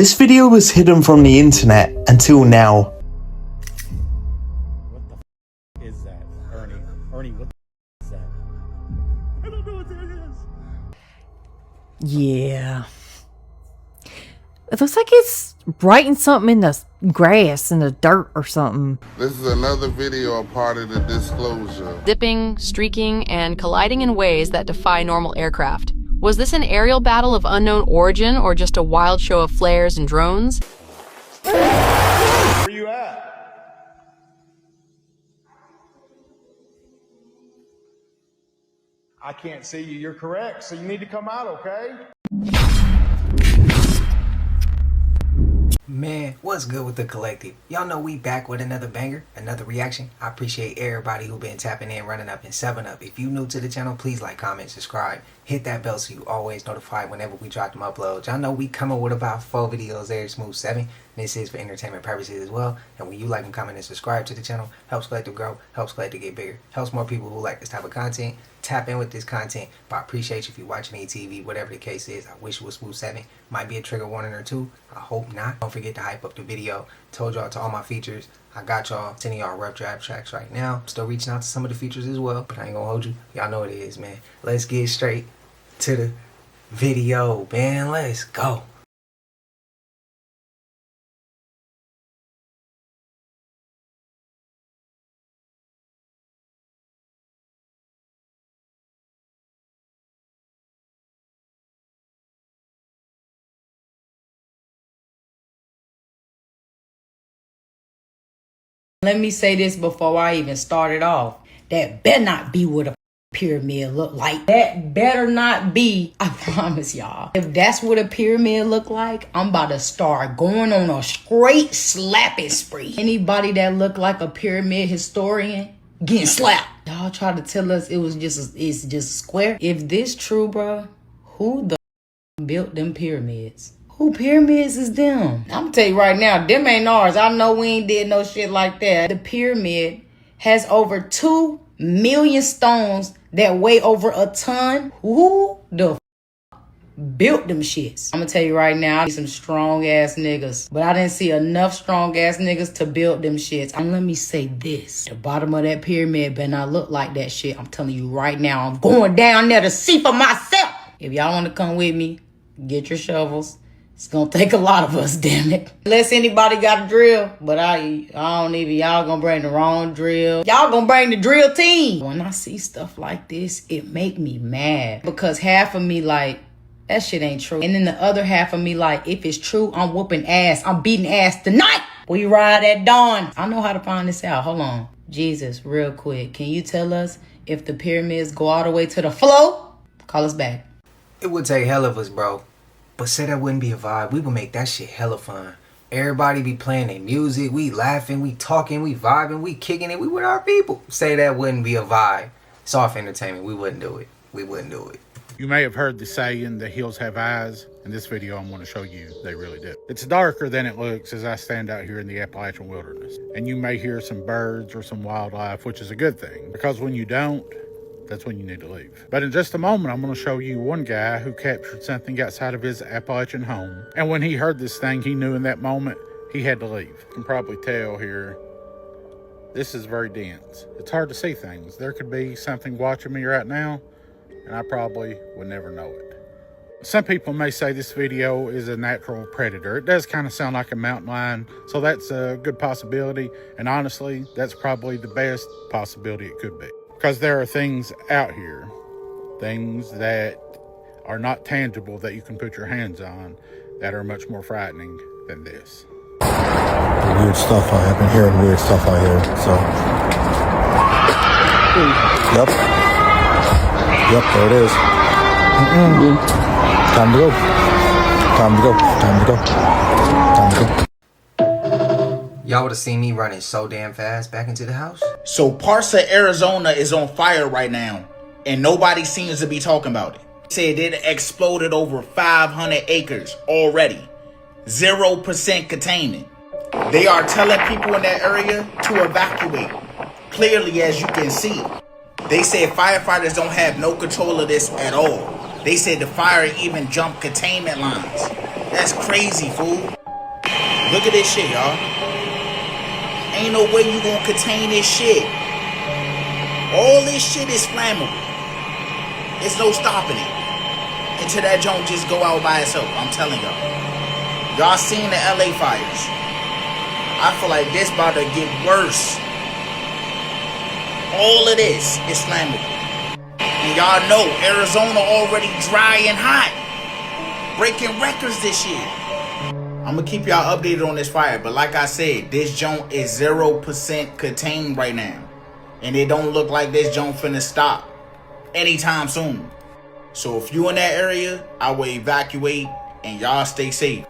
This video was hidden from the internet until now. What the is that, Ernie? Ernie, what the is that? I don't know what that is. Yeah. It looks like it's writing something in the grass, in the dirt or something. This is another video, a part of the disclosure. Zipping, streaking, and colliding in ways that defy normal aircraft. Was this an aerial battle of unknown origin or just a wild show of flares and drones? Where you at? I can't see you. You're correct. So you need to come out, okay? Man, what's good with the collective? Y'all know we back with another banger, another reaction. I appreciate everybody who been tapping in, running up, and 7-up. If you new to the channel, please like, comment, subscribe. Hit that bell so you always notified whenever we drop them uploads. Y'all know we coming with about 4 videos every smooth 7. This is for entertainment purposes as well. And when you like and comment and subscribe to the channel, helps collective grow, helps collective get bigger, helps more people who like this type of content tap in with this content. But I appreciate you if you're watching ATV, whatever the case is. I wish it was smooth 7. Might be a trigger warning or 2. I hope not. Don't forget to hype up the video. Told y'all to all my features. I got y'all sending y'all rough draft tracks right now. Still reaching out to some of the features as well, but I ain't gonna hold you. Y'all know what it is, man. Let's get straight to the video, man. Let's go. Let me say this before I even started off. That better not be what a pyramid look like. That better not be, I promise y'all. If that's what a pyramid look like, I'm about to start going on a straight slapping spree. Anybody that look like a pyramid historian, getting slapped. Y'all try to tell us it's just a square. If this true, bro, who the built them pyramids? Who pyramids is them? I'm gonna tell you right now, them ain't ours. I know we ain't did no shit like that. The pyramid has over 2 million stones that weigh over a ton. Who the built them shits? I'm gonna tell you right now, I need some strong ass niggas. But I didn't see enough strong ass niggas to build them shits. And let me say this. The bottom of that pyramid better not look like that shit. I'm telling you right now, I'm going down there to see for myself. If y'all wanna come with me, get your shovels. It's gonna take a lot of us, damn it. Unless anybody got a drill, but I don't even, y'all gonna bring the wrong drill. Y'all gonna bring the drill team. When I see stuff like this, it make me mad. Because half of me like, that shit ain't true. And then the other half of me like, if it's true, I'm whooping ass. I'm beating ass tonight. We ride at dawn. I know how to find this out. Hold on. Jesus, real quick. Can you tell us if the pyramids go all the way to the floor? Call us back. It would take hell of us, bro. But say that wouldn't be a vibe. We would make that shit hella fun. Everybody be playing their music. We laughing, we talking, we vibing, we kicking it. We with our people. Say that wouldn't be a vibe. It's off entertainment. We wouldn't do it. We wouldn't do it. You may have heard the saying, the hills have eyes. In this video, I'm going to show you they really do. It's darker than it looks as I stand out here in the Appalachian wilderness. And you may hear some birds or some wildlife, which is a good thing. Because when you don't, that's when you need to leave. But in just a moment, I'm going to show you one guy who captured something outside of his Appalachian home. And when he heard this thing, he knew in that moment he had to leave. You can probably tell here, this is very dense. It's hard to see things. There could be something watching me right now, and I probably would never know it. Some people may say this video is a natural predator. It does kind of sound like a mountain lion, so that's a good possibility. And honestly, that's probably the best possibility it could be. Because there are things out here, things that are not tangible that you can put your hands on that are much more frightening than this. Weird stuff. I have been hearing weird stuff out here, so. Yep. Yep, there it is. Time to go. Time to go. Time to go. Time to go. Y'all would have seen me running so damn fast back into the house. So parts of Arizona is on fire right now, and nobody seems to be talking about it. Said it exploded over 500 acres already. 0% containment. They are telling people in that area to evacuate. Clearly, as you can see. They said firefighters don't have no control of this at all. They said the fire even jumped containment lines. That's crazy, fool. Look at this shit, y'all. Ain't no way you gonna contain this shit. All this shit is flammable. There's no stopping it. Until that joint just go out by itself. I'm telling y'all. Y'all seen the LA fires. I feel like this about to get worse. All of this is flammable. And y'all know Arizona already dry and hot. Breaking records this year. I'm gonna keep y'all updated on this fire. But like I said, this joint is 0% contained right now. And it don't look like this joint finna stop anytime soon. So if you in that area, I will evacuate and y'all stay safe.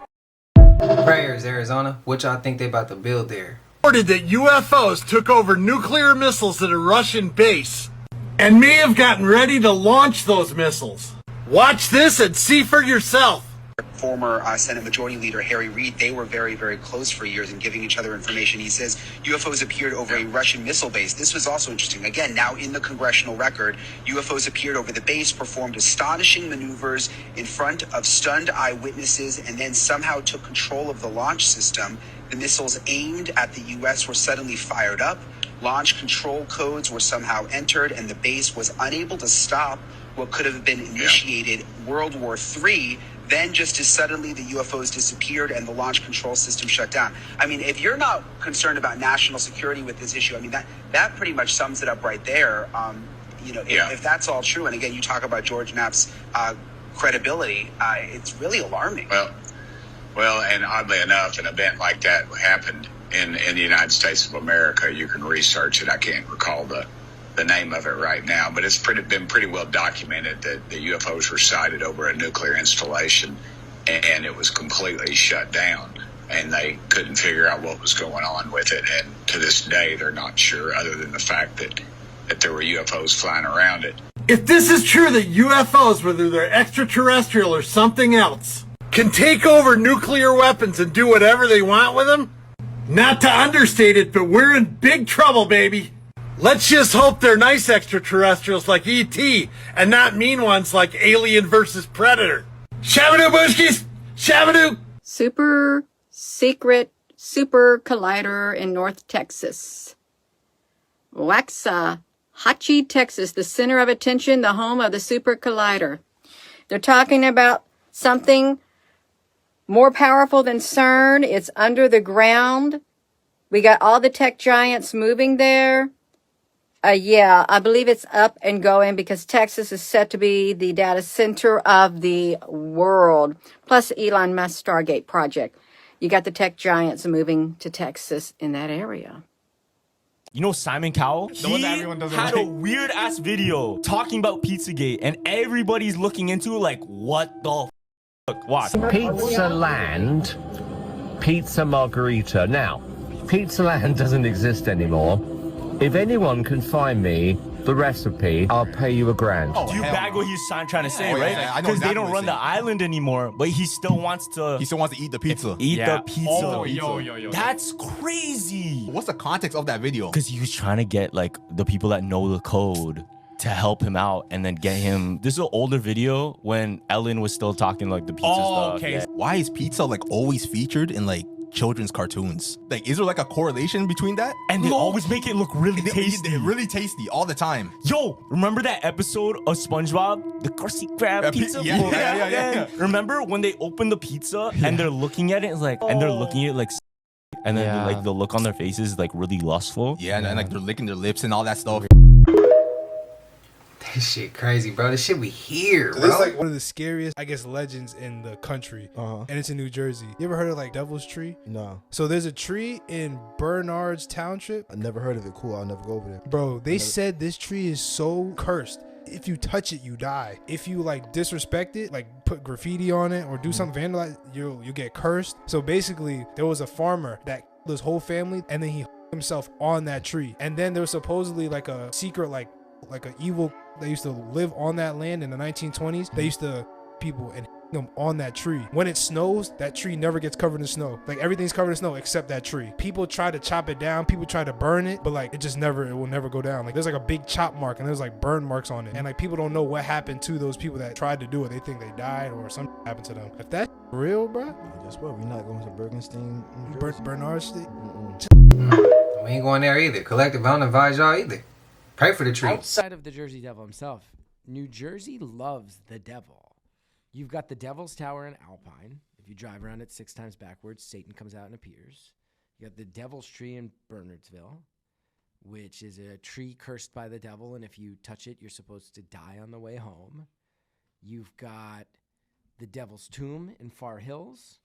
Prayers, Arizona. What y'all think they about to build there? Reported that UFOs took over nuclear missiles at a Russian base and may have gotten ready to launch those missiles. Watch this and see for yourself. Former Senate Majority Leader Harry Reid, they were very, very close for years in giving each other information. He says UFOs appeared over a Russian missile base. This was also interesting. Again, now in the congressional record, UFOs appeared over the base, performed astonishing maneuvers in front of stunned eyewitnesses, and then somehow took control of the launch system. The missiles aimed at the U.S. were suddenly fired up. Launch control codes were somehow entered, and the base was unable to stop what could have been initiated World War III. Then just as suddenly the UFOs disappeared and the launch control system shut down. I mean, if you're not concerned about national security with this issue, I mean, that pretty much sums it up right there. If that's all true, and again, you talk about George Knapp's credibility, it's really alarming. Well, and oddly enough, an event like that happened in the United States of America. You can research it. I can't recall the name of it right now, but it's been pretty well documented that the UFOs were sighted over a nuclear installation, and it was completely shut down, and they couldn't figure out what was going on with it. And to this day, they're not sure, other than the fact that there were UFOs flying around it. If this is true that UFOs, whether they're extraterrestrial or something else, can take over nuclear weapons and do whatever they want with them, not to understate it, but we're in big trouble, baby. Let's just hope they're nice extraterrestrials like E.T. and not mean ones like Alien versus Predator. Shabadoo Bushkis! Shabadoo! Super secret super collider in North Texas. Waxahachie, Texas, the center of attention, the home of the super collider. They're talking about something more powerful than CERN. It's under the ground. We got all the tech giants moving there. Yeah, I believe it's up and going because Texas is set to be the data center of the world. Plus Elon Musk's Stargate project. You got the tech giants moving to Texas in that area. You know Simon Cowell? He had a weird ass video talking about Pizzagate, and everybody's looking into it like, what the fuck? Watch. Pizza Land, Pizza Margarita. Now, Pizza Land doesn't exist anymore. If anyone can find me the recipe, I'll pay you $1,000. Do you bag what he's trying to say, right? Because they don't run the island anymore, but he still wants to... He still wants to eat the pizza. Eat the pizza. Oh, yo. That's crazy. What's the context of that video? Because he was trying to get, like, the people that know the code to help him out and then get him... This is an older video when Ellen was still talking, like, the pizza stuff. Okay. Yeah. Why is pizza, like, always featured in, like, children's cartoons? Like, is there like a correlation between that? And they always make it look really tasty. They're really tasty all the time. Yo, remember that episode of SpongeBob? The Krusty Krab pizza? Yeah. Remember when they open the pizza and they're looking at it, it's like, and they're looking at it like, and then like the look on their faces is like really lustful. Yeah, and like they're licking their lips and all that stuff. This shit crazy, bro. This shit we hear, bro. It's like one of the scariest, I guess, legends in the country. And it's in New Jersey. You ever heard of like Devil's Tree? No. So there's a tree in Bernard's Township. I never heard of it. Cool. I'll never go over there. Bro, they said this tree is so cursed. If you touch it, you die. If you like disrespect it, like put graffiti on it or do something vandalized, you'll get cursed. So basically, there was a farmer that killed his whole family and then he himself on that tree. And then there was supposedly like a secret, like an evil that used to live on that land in the 1920s. They used to people and them on that tree. When it snows, that tree never gets covered in snow. Like everything's covered in snow except that tree. People try to chop it down, people try to burn it, but like it will never go down. Like there's like a big chop mark and there's like burn marks on it. And like people don't know what happened to those people that tried to do it. They think they died or something happened to them. If that's real, bro. Guess what? We're not going to Bergenstein. Bernard Street. We ain't going there either. Collective, I don't advise y'all either. Pray for the trees. Outside of the Jersey Devil himself, New Jersey loves the devil. You've got the Devil's Tower in Alpine. If you drive around it 6 times backwards, Satan comes out and appears. You got the Devil's Tree in Bernardsville, which is a tree cursed by the devil, and if you touch it, you're supposed to die on the way home. You've got the Devil's Tomb in Far Hills,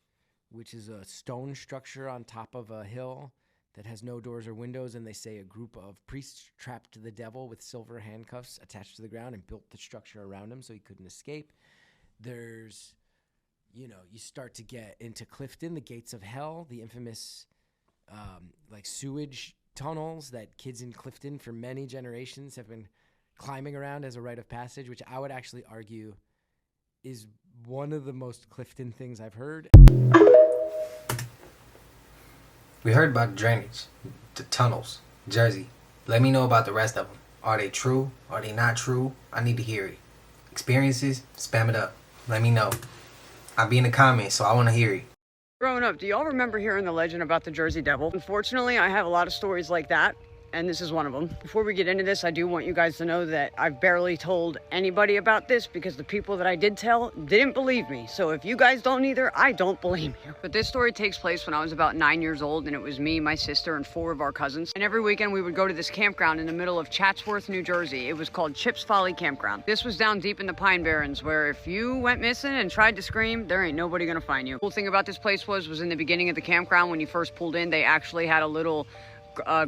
which is a stone structure on top of a hill that has no doors or windows, and they say a group of priests trapped the devil with silver handcuffs attached to the ground and built the structure around him so he couldn't escape. There's, you start to get into Clifton, the gates of hell, the infamous like sewage tunnels that kids in Clifton for many generations have been climbing around as a rite of passage, which I would actually argue is one of the most Clifton things I've heard. We heard about the drainage, the tunnels, Jersey. Let me know about the rest of them. Are they true? Are they not true? I need to hear it. Experiences, spam it up. Let me know. I'll be in the comments, so I want to hear it. Growing up, do y'all remember hearing the legend about the Jersey Devil? Unfortunately, I have a lot of stories like that, and this is one of them. Before we get into this, I do want you guys to know that I've barely told anybody about this because the people that I did tell didn't believe me. So if you guys don't either, I don't blame you. But this story takes place when I was about 9 years old, and it was me, my sister, and 4 of our cousins. And every weekend we would go to this campground in the middle of Chatsworth, New Jersey. It was called Chips Folly Campground. This was down deep in the Pine Barrens, where if you went missing and tried to scream, there ain't nobody gonna find you. The cool thing about this place was in the beginning of the campground, when you first pulled in, they actually had a little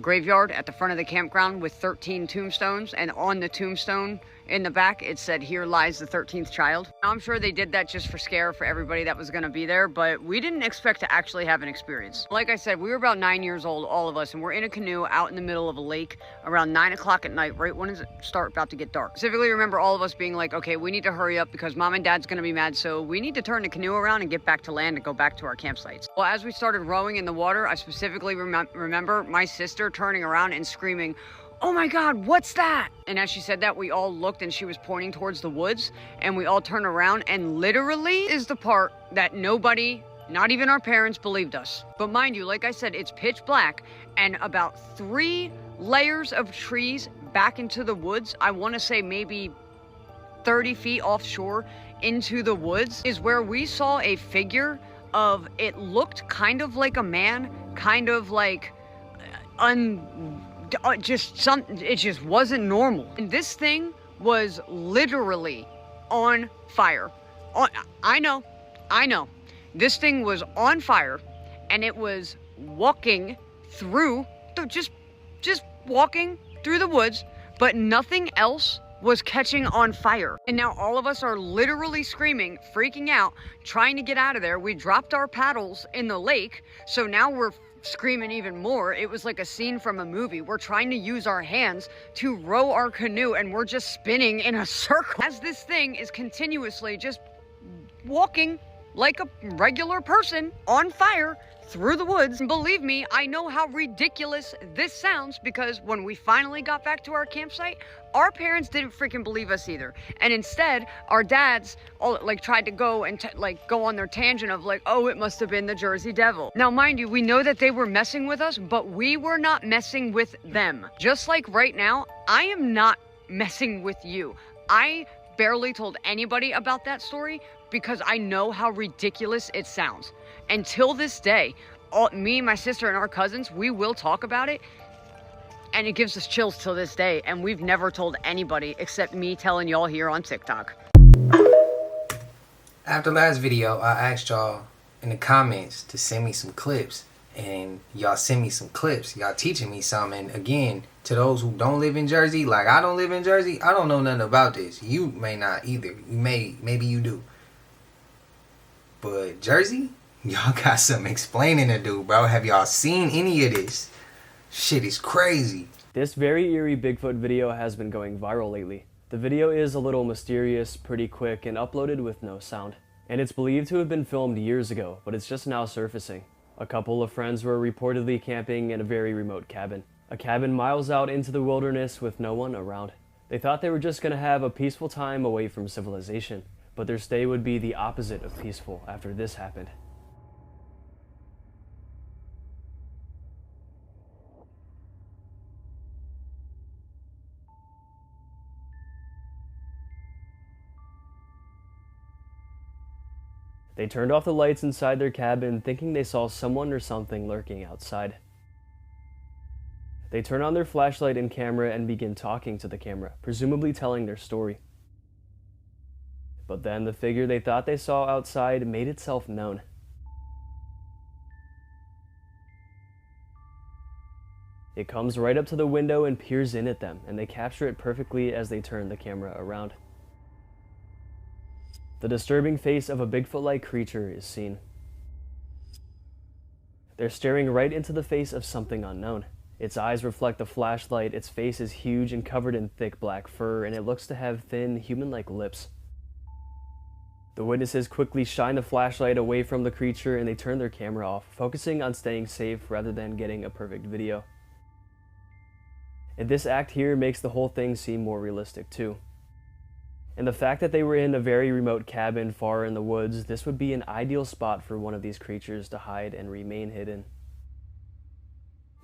graveyard at the front of the campground with 13 tombstones, and on the tombstone in the back it said, "Here lies the 13th child." Now, I'm sure they did that just for scare for everybody that was going to be there, but we didn't expect to actually have an experience. Like I said, we were about 9 years old, all of us, and we're in a canoe out in the middle of a lake around 9 o'clock at night, right when it starts about to get dark. Specifically remember all of us being like, okay, we need to hurry up because mom and dad's going to be mad, so we need to turn the canoe around and get back to land and go back to our campsites. Well, as we started rowing in the water, I specifically remember my sister turning around and screaming, "Oh my God, what's that?" And as she said that, we all looked and she was pointing towards the woods, and we all turned around, and literally is the part that nobody, not even our parents, believed us. But mind you, like I said, it's pitch black, and about 3 layers of trees back into the woods, I want to say maybe 30 feet offshore into the woods, is where we saw a figure of, it looked kind of like a man, kind of like it just wasn't normal. And this thing was literally on fire. I know. This thing was on fire, and it was walking through, just walking through the woods, but nothing else was catching on fire. And now all of us are literally screaming, freaking out, trying to get out of there. We dropped our paddles in the lake, so now we're screaming even more. It was like a scene from a movie. We're trying to use our hands to row our canoe, and we're just spinning in a circle as this thing is continuously just walking like a regular person on fire through the woods. And believe me, I know how ridiculous this sounds, because when we finally got back to our campsite, our parents didn't freaking believe us either. And instead, our dads all tried to go and go on their tangent of oh, it must have been the Jersey Devil. Now, mind you, we know that they were messing with us, but we were not messing with them. Just like right now, I am not messing with you. I barely told anybody about that story because I know how ridiculous it sounds. Until this day, me, my sister, and our cousins, we will talk about it, and it gives us chills till this day, and we've never told anybody except me telling y'all here on TikTok. After last video, I asked y'all in the comments to send me some clips, and y'all send me some clips. Y'all teaching me something. And again, to those who don't live in Jersey, like I don't live in Jersey, I don't know nothing about this. You may not either. Maybe you do. But Jersey, y'all got some explaining to do, bro. Have y'all seen any of this? Shit is crazy. This very eerie Bigfoot video has been going viral lately. The video is a little mysterious, pretty quick, and uploaded with no sound. And it's believed to have been filmed years ago, but it's just now surfacing. A couple of friends were reportedly camping in a very remote cabin. A cabin miles out into the wilderness with no one around. They thought they were just going to have a peaceful time away from civilization, but their stay would be the opposite of peaceful after this happened. They turned off the lights inside their cabin, thinking they saw someone or something lurking outside. They turn on their flashlight and camera and begin talking to the camera, presumably telling their story. But then the figure they thought they saw outside made itself known. It comes right up to the window and peers in at them, and they capture it perfectly as they turn the camera around. The disturbing face of a Bigfoot-like creature is seen. They're staring right into the face of something unknown. Its eyes reflect the flashlight, its face is huge and covered in thick black fur, and it looks to have thin, human-like lips. The witnesses quickly shine the flashlight away from the creature and they turn their camera off, focusing on staying safe rather than getting a perfect video. And this act here makes the whole thing seem more realistic too. And the fact that they were in a very remote cabin far in the woods, this would be an ideal spot for one of these creatures to hide and remain hidden.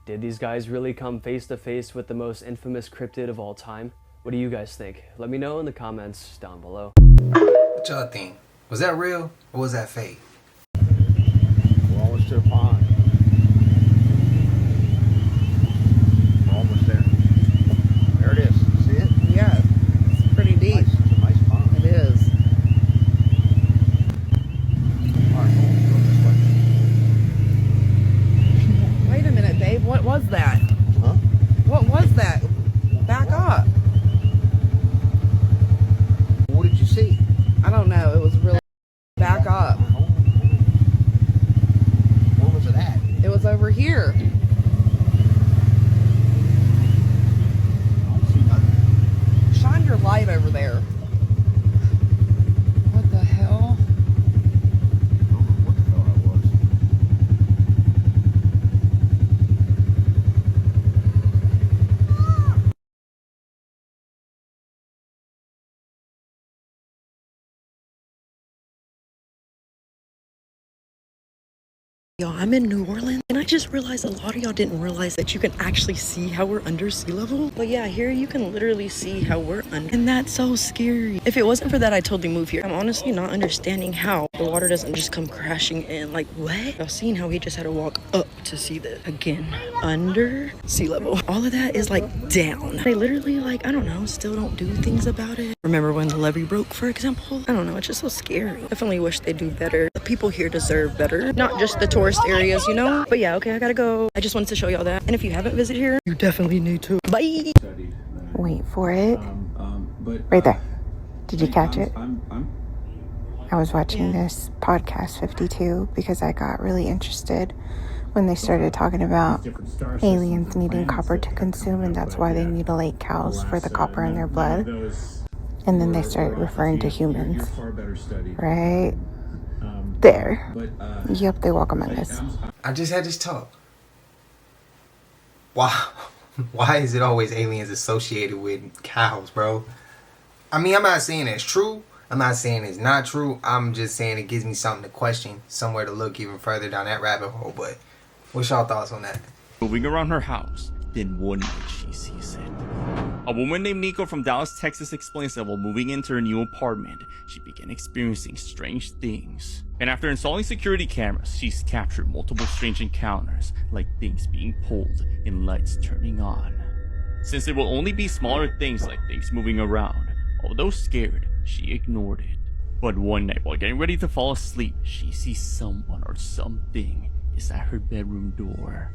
Did these guys really come face to face with the most infamous cryptid of all time? What do you guys think? Let me know in the comments down below. What y'all think? Was that real or was that fake? We're almost to the pond. We're almost there. There it is. See it? Yeah, it's pretty deep. Nice. It's a nice pond. It is. All right, we'll go this way. Wait a minute, Dave. What was that? Huh? What was that? Back up. What did you see? I don't know. It was really back up. Where was it at? It was over here. I don't see nothing. Shine your light over there. What the hell? I don't know what the hell that was. Yo, I'm in New Orleans, and I just realized a lot of y'all didn't realize that you can actually see how we're under sea level. But yeah, here you can literally see how we're under, and that's so scary. If it wasn't for that, I'd totally move here. I'm honestly not understanding how the water doesn't just come crashing in. Like, what? Y'all seen how he just had to walk up to see that? Again, under sea level. All of that is like down. They literally, like, I don't know, still don't do things about it. Remember when the levee broke, for example? I don't know, it's just so scary. Definitely wish they do better. The people here deserve better, not just the tourist areas, you know? But yeah, okay, I gotta go. I just wanted to show y'all that. And if you haven't visited here, you definitely need to. Bye! Wait for it. Right there. Did you catch it? I was watching this podcast 52 because I got really interested when they started talking about aliens needing copper to consume, and that's why they mutilate cows for the copper in their blood. And then they started referring to humans. Right there. Yep, they walk among us. I just had this talk. Wow. Why is it always aliens associated with cows, bro? I mean, I'm not saying it's true. I'm not saying it's not true. I'm just saying it gives me something to question, somewhere to look even further down that rabbit hole. But what's y'all thoughts on that? Moving around her house, then one night she sees it. A woman named Nico from Dallas, Texas explains that while moving into her new apartment, she began experiencing strange things. And after installing security cameras, she's captured multiple strange encounters, like things being pulled and lights turning on. Since it will only be smaller things like things moving around, although scared, she ignored it. But one night while getting ready to fall asleep, she sees someone or something is at her bedroom door.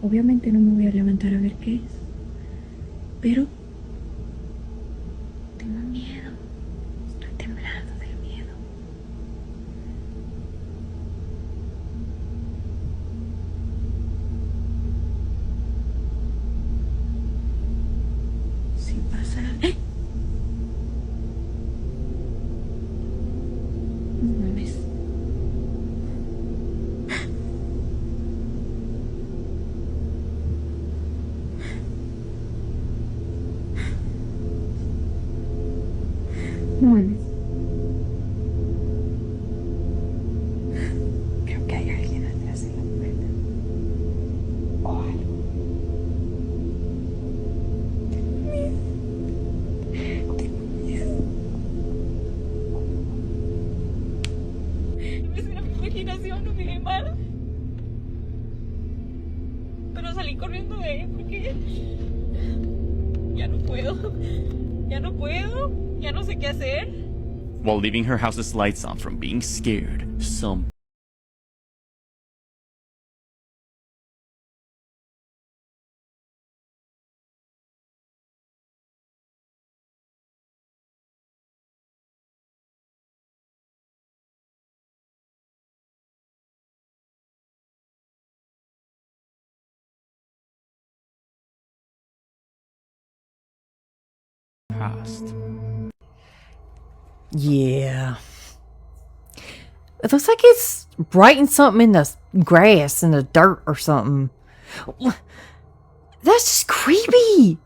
Obviamente no me voy a levantar a ver qué es, pero tengo miedo, estoy temblando del miedo. Juan. Creo que hay alguien atrás de la puerta. O algo. Tengo miedo. Es una imaginación, no me mal. Pero salí corriendo de ahí porque ya no puedo. Ya no puedo. Ya no sé qué hacer. While leaving her house's lights on from being scared, some passed. Yeah. It looks like it's writing something in the grass, in the dirt or something. That's just creepy.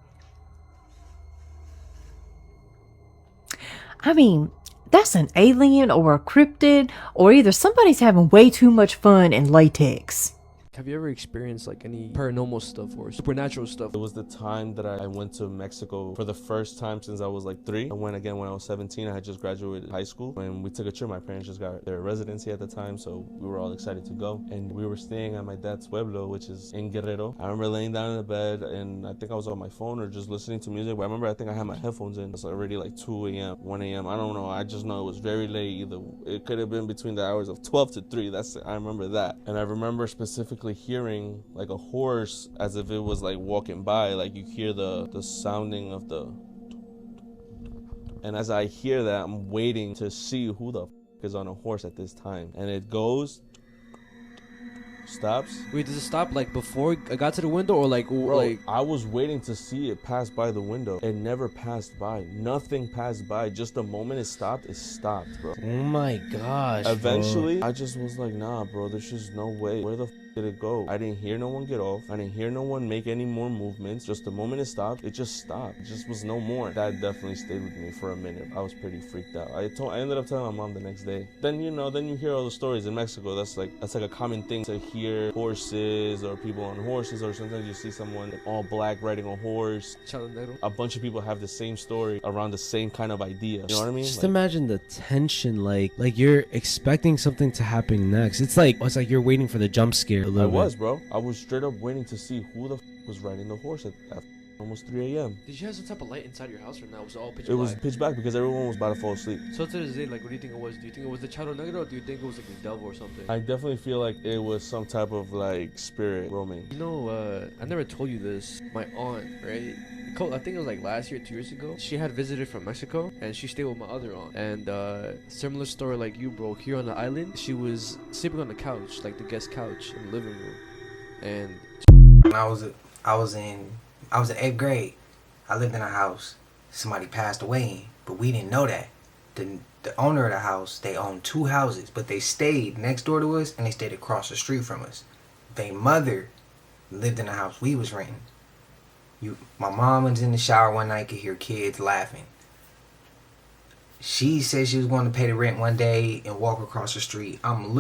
I mean, that's an alien or a cryptid, or either somebody's having way too much fun in latex. Have you ever experienced like any paranormal stuff or supernatural stuff? It was the time that I went to Mexico for the first time since I was like 3. I went again when I was 17. I had just graduated high school and we took a trip. My parents just got their residency at the time, so we were all excited to go. And we were staying at my dad's pueblo, which is in Guerrero. I remember laying down in the bed and I think I was on my phone or just listening to music. But I remember I think I had my headphones in. It's already like 2 a.m., 1 a.m. I don't know. I just know it was very late. Either it could have been between the hours of 12 to 3. I remember that. And I remember specifically hearing like a horse as if it was like walking by, like you hear the sounding of the, and as I hear that, I'm waiting to see who the is on a horse at this time, and it goes, stops. Wait, does it stop like before I got to the window or like Bro, like I was waiting to see it pass by the window. It never passed by. Nothing passed by. Just the moment it stopped, bro. Oh my gosh. Eventually, I just was like, nah, bro, there's just no way. Where the did it go? I didn't hear no one get off. I didn't hear no one make any more movements. Just the moment it stopped, it just stopped. It just was no more. That definitely stayed with me for a minute. I was pretty freaked out. I ended up telling my mom the next day. Then you hear all the stories in Mexico. That's like a common thing to hear horses or people on horses, or sometimes you see someone all black riding a horse. A bunch of people have the same story around the same kind of idea. You know what I mean? Just Like, imagine the tension, like you're expecting something to happen next. It's like you're waiting for the jump scare. I was, bro. I was straight up waiting to see who the was riding the horse at almost 3 a.m. Did you have some type of light inside your house or no? Was it all pitch It was pitch black because everyone was about to fall asleep. So to this day, like, what do you think it was? Do you think it was the Charo Negro, or do you think it was like the devil or something? I definitely feel like it was some type of like spirit roaming. You know, I never told you this. My aunt, right? I think it was like last year, 2 years ago. She had visited from Mexico, and she stayed with my other aunt. And similar story like you, bro. Here on the island, she was sleeping on the couch, like the guest couch in the living room. And when I was in 8th grade, I lived in a house somebody passed away in, but we didn't know that. The owner of the house, they owned 2 houses, but they stayed next door to us and they stayed across the street from us. Their mother lived in the house we was renting. My mom was in the shower one night, could hear kids laughing. She said she was going to pay the rent one day and walk across the street. I'm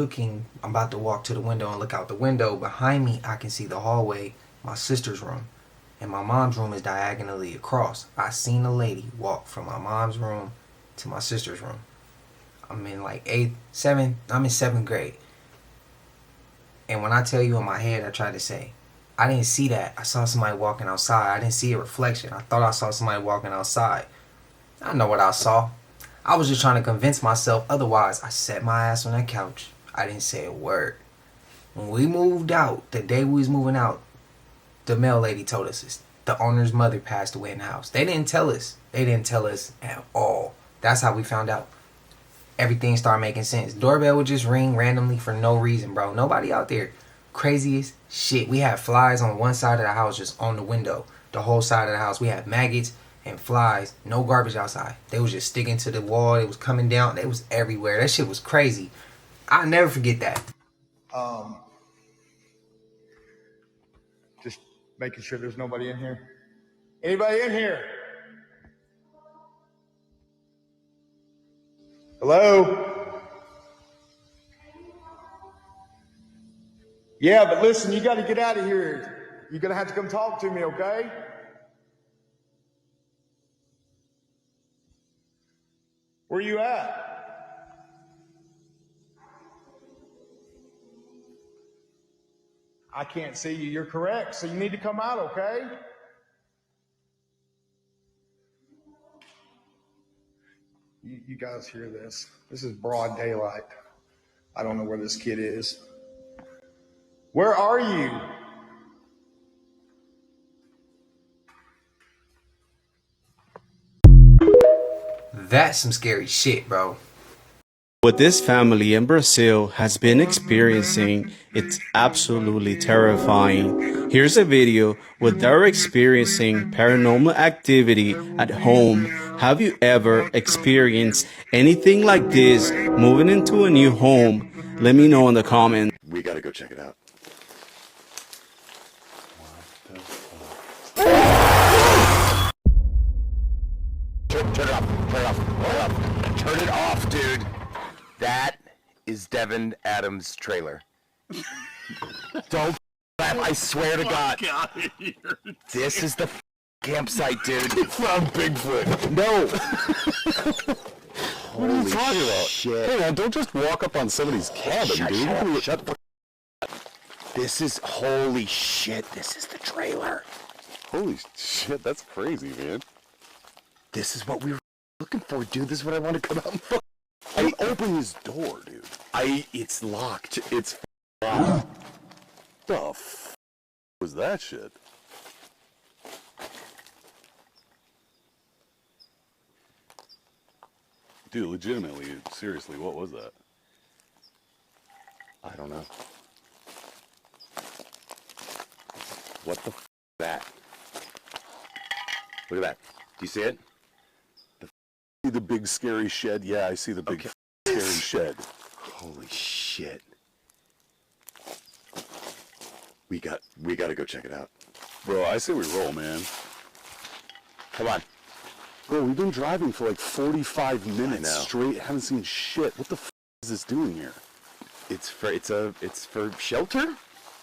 about to walk to the window and look out the window. Behind me, I can see the hallway, my sister's room. And my mom's room is diagonally across. I seen a lady walk from my mom's room to my sister's room. I'm in like 7th grade. And when I tell you in my head, I tried to say, I didn't see that. I saw somebody walking outside. I didn't see a reflection. I thought I saw somebody walking outside. I know what I saw. I was just trying to convince myself otherwise. I sat my ass on that couch. I didn't say a word. When we moved out, the day we was moving out, the mail lady told us the owner's mother passed away in the house. They didn't tell us. They didn't tell us at all. That's how we found out. Everything started making sense. Doorbell would just ring randomly for no reason, bro. Nobody out there. Craziest shit. We had flies on one side of the house, just on the window. The whole side of the house. We had maggots and flies. No garbage outside. They was just sticking to the wall. It was coming down. It was everywhere. That shit was crazy. I'll never forget that. Just making sure there's nobody in here. Anybody in here? Hello? Yeah, but listen, you got to get out of here. You're going to have to come talk to me, okay? Where you at? I can't see you. You're correct. So you need to come out, okay? You guys hear this? This is broad daylight. I don't know where this kid is. Where are you? That's some scary shit, bro. What this family in Brazil has been experiencing, it's absolutely terrifying. Here's a video where they're experiencing paranormal activity at home. Have you ever experienced anything like this moving into a new home? Let me know in the comments. We gotta go check it out. Turn it off. Turn it off. Turn it off. Turn it off, dude. That is Devin Adams' trailer. Don't laugh. I swear to God. This is the campsite, dude. You found Bigfoot. No. What are you talking about? Shit. Hey man, don't just walk up on somebody's cabin, dude. Shut the This is, holy shit, this is the trailer. Holy shit, that's crazy, man. This is what we were looking for, dude. This is what I want to come out and fuck. I open his door, dude. It's locked. It's locked. The f was that shit? Dude, legitimately, seriously, what was that? I don't know. What the f is that? Look at that. Do you see it? See the big scary shed? Yeah, I see the big scary shed. Holy shit. We gotta go check it out. Bro, I say we roll, man. Come on. Bro, we've been driving for like 45 minutes know. straight, haven't seen shit. What the f is this doing here? It's for shelter,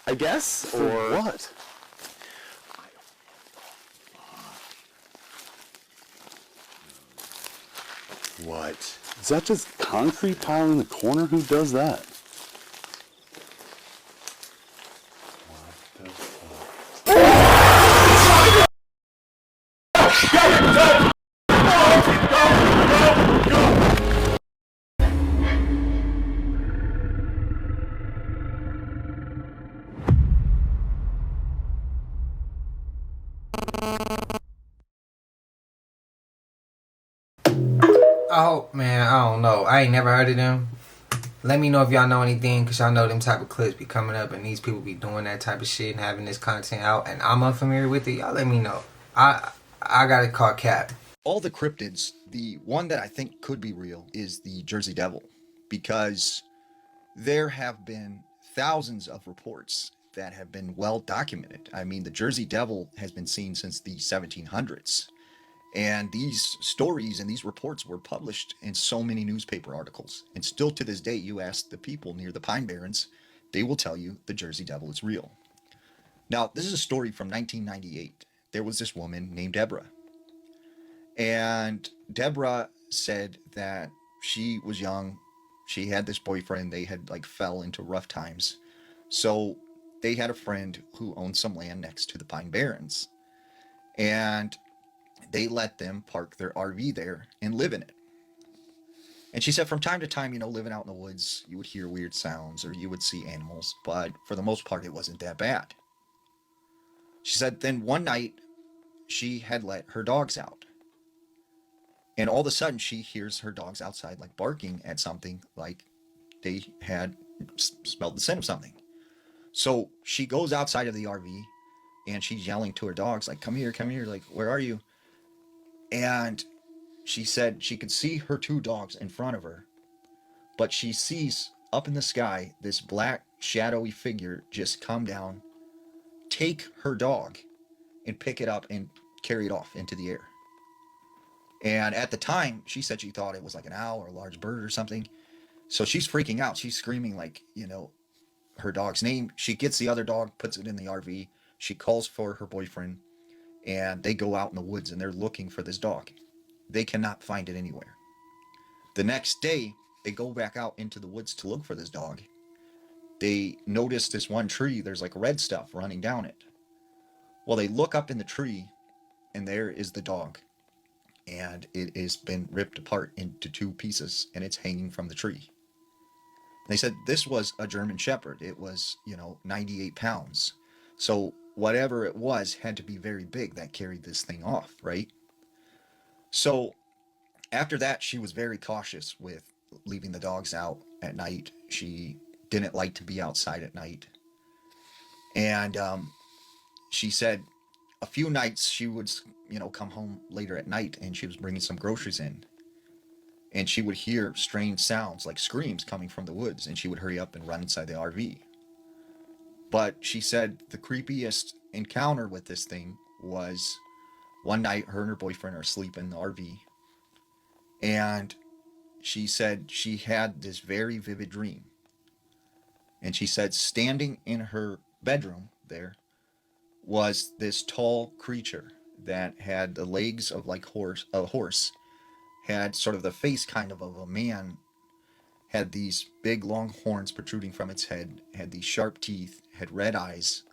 I guess, For or what? What? Is that just concrete pile in the corner? Who does that? Oh, man, I don't know. I ain't never heard of them. Let me know if y'all know anything, because y'all know them type of clips be coming up and these people be doing that type of shit and having this content out, and I'm unfamiliar with it. Y'all let me know. I got it called Cap. All the cryptids, the one that I think could be real is the Jersey Devil, because there have been thousands of reports that have been well documented. I mean, the Jersey Devil has been seen since the 1700s. And these stories and these reports were published in so many newspaper articles. And still to this day, you ask the people near the Pine Barrens, they will tell you the Jersey Devil is real. Now, this is a story from 1998. There was this woman named Deborah. And Deborah said that she was young. She had this boyfriend. They had fell into rough times. So they had a friend who owned some land next to the Pine Barrens. And they let them park their RV there and live in it. And she said from time to time, living out in the woods, you would hear weird sounds or you would see animals, but for the most part, it wasn't that bad. She said then one night she had let her dogs out. And all of a sudden she hears her dogs outside barking at something, like they had smelled the scent of something. So she goes outside of the RV and she's yelling to her dogs, come here, where are you? And she said she could see her two dogs in front of her, but she sees up in the sky this black shadowy figure just come down, take her dog, and pick it up and carry it off into the air. And at the time, she said she thought it was like an owl or a large bird or something. So she's freaking out. She's screaming like, you know, her dog's name. She gets the other dog, puts it in the RV. She calls for her boyfriend, and they go out in the woods and they're looking for this dog. They cannot find it anywhere. The next day, they go back out into the woods to look for this dog. They notice this one tree, there's like red stuff running down it. Well, they look up in the tree, and there is the dog. And it has been ripped apart into 2 pieces, and it's hanging from the tree. They said this was a German Shepherd. It was, 98 pounds. So whatever it was had to be very big that carried this thing off, right? So after that, she was very cautious with leaving the dogs out at night. She didn't like to be outside at night. And she said a few nights she would, come home later at night, and she was bringing some groceries in. And she would hear strange sounds like screams coming from the woods, and she would hurry up and run inside the RV. But she said the creepiest encounter with this thing was one night her and her boyfriend are asleep in the RV. And she said she had this very vivid dream. And she said standing in her bedroom there was this tall creature that had the legs of like a horse, had sort of the face kind of a man, had these big long horns protruding from its head, had these sharp teeth, had red eyes.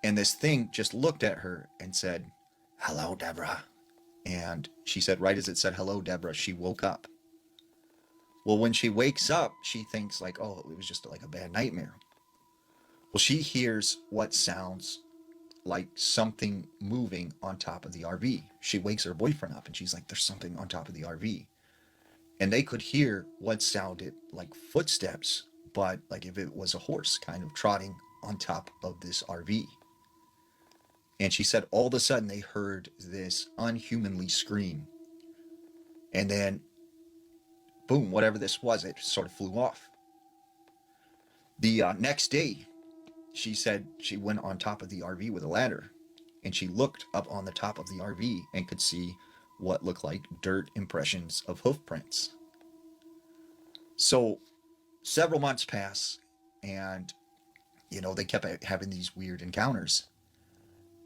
And this thing just looked at her and said, "Hello, Deborah." And she said right as it said, "Hello, Deborah," she woke up. Well, when she wakes up, she thinks like, oh, it was just like a bad nightmare. Well, she hears what sounds like something moving on top of the RV. She wakes her boyfriend up and she's like, "There's something on top of the RV." And they could hear what sounded like footsteps, but like if it was a horse kind of trotting on top of this RV. And she said all of a sudden they heard this unhumanly scream. And then, boom, whatever this was, it sort of flew off. The next day, she said she went on top of the RV with a ladder, and she looked up on the top of the RV and could see what looked like dirt impressions of hoof prints. So several months pass, and they kept having these weird encounters.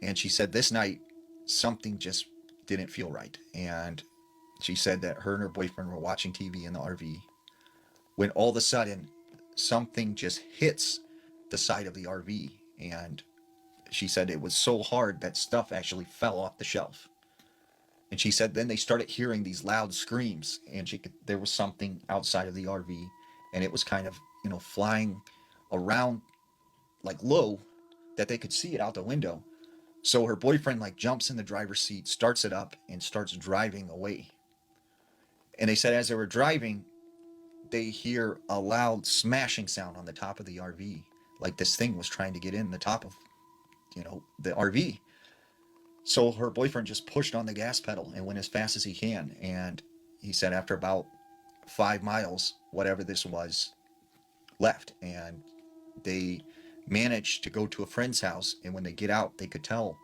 And she said this night something just didn't feel right. And she said that her and her boyfriend were watching TV in the RV when all of a sudden something just hits the side of the RV. And she said it was so hard that stuff actually fell off the shelf. And she said then they started hearing these loud screams, and there was something outside of the RV, and it was kind of, flying around like low that they could see it out the window. So her boyfriend like jumps in the driver's seat, starts it up, and starts driving away. And they said as they were driving, they hear a loud smashing sound on the top of the RV, like this thing was trying to get in the top of, the RV. So her boyfriend just pushed on the gas pedal and went as fast as he can. And he said after about 5 miles, whatever this was left. And they managed to go to a friend's house. And when they get out, they could tell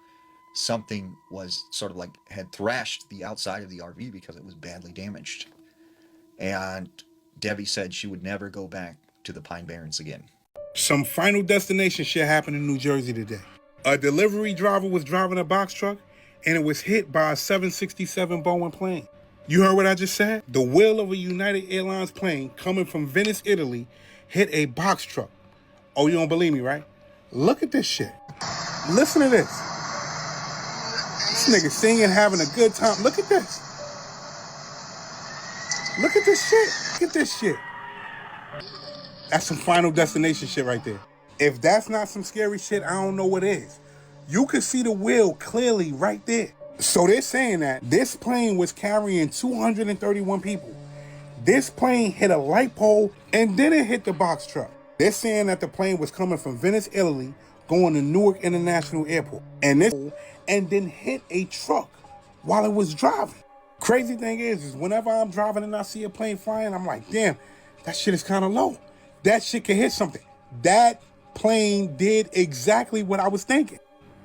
something was sort of like had thrashed the outside of the RV because it was badly damaged. And Debbie said she would never go back to the Pine Barrens again. Some Final Destination shit happened in New Jersey today. A delivery driver was driving a box truck and it was hit by a 767 Boeing plane. You heard what I just said? The wheel of a United Airlines plane coming from Venice, Italy, hit a box truck. Oh, you don't believe me, right? Look at this shit. Listen to this. This nigga singing, having a good time. Look at this. Look at this shit. Look at this shit. That's some Final Destination shit right there. If that's not some scary shit, I don't know what is. You can see the wheel clearly right there. So they're saying that this plane was carrying 231 people. This plane hit a light pole and then it hit the box truck. They're saying that the plane was coming from Venice, Italy, going to Newark International Airport. And then hit a truck while it was driving. Crazy thing is whenever I'm driving and I see a plane flying, I'm like, damn, that shit is kind of low. That shit can hit something. That plane did exactly what I was thinking.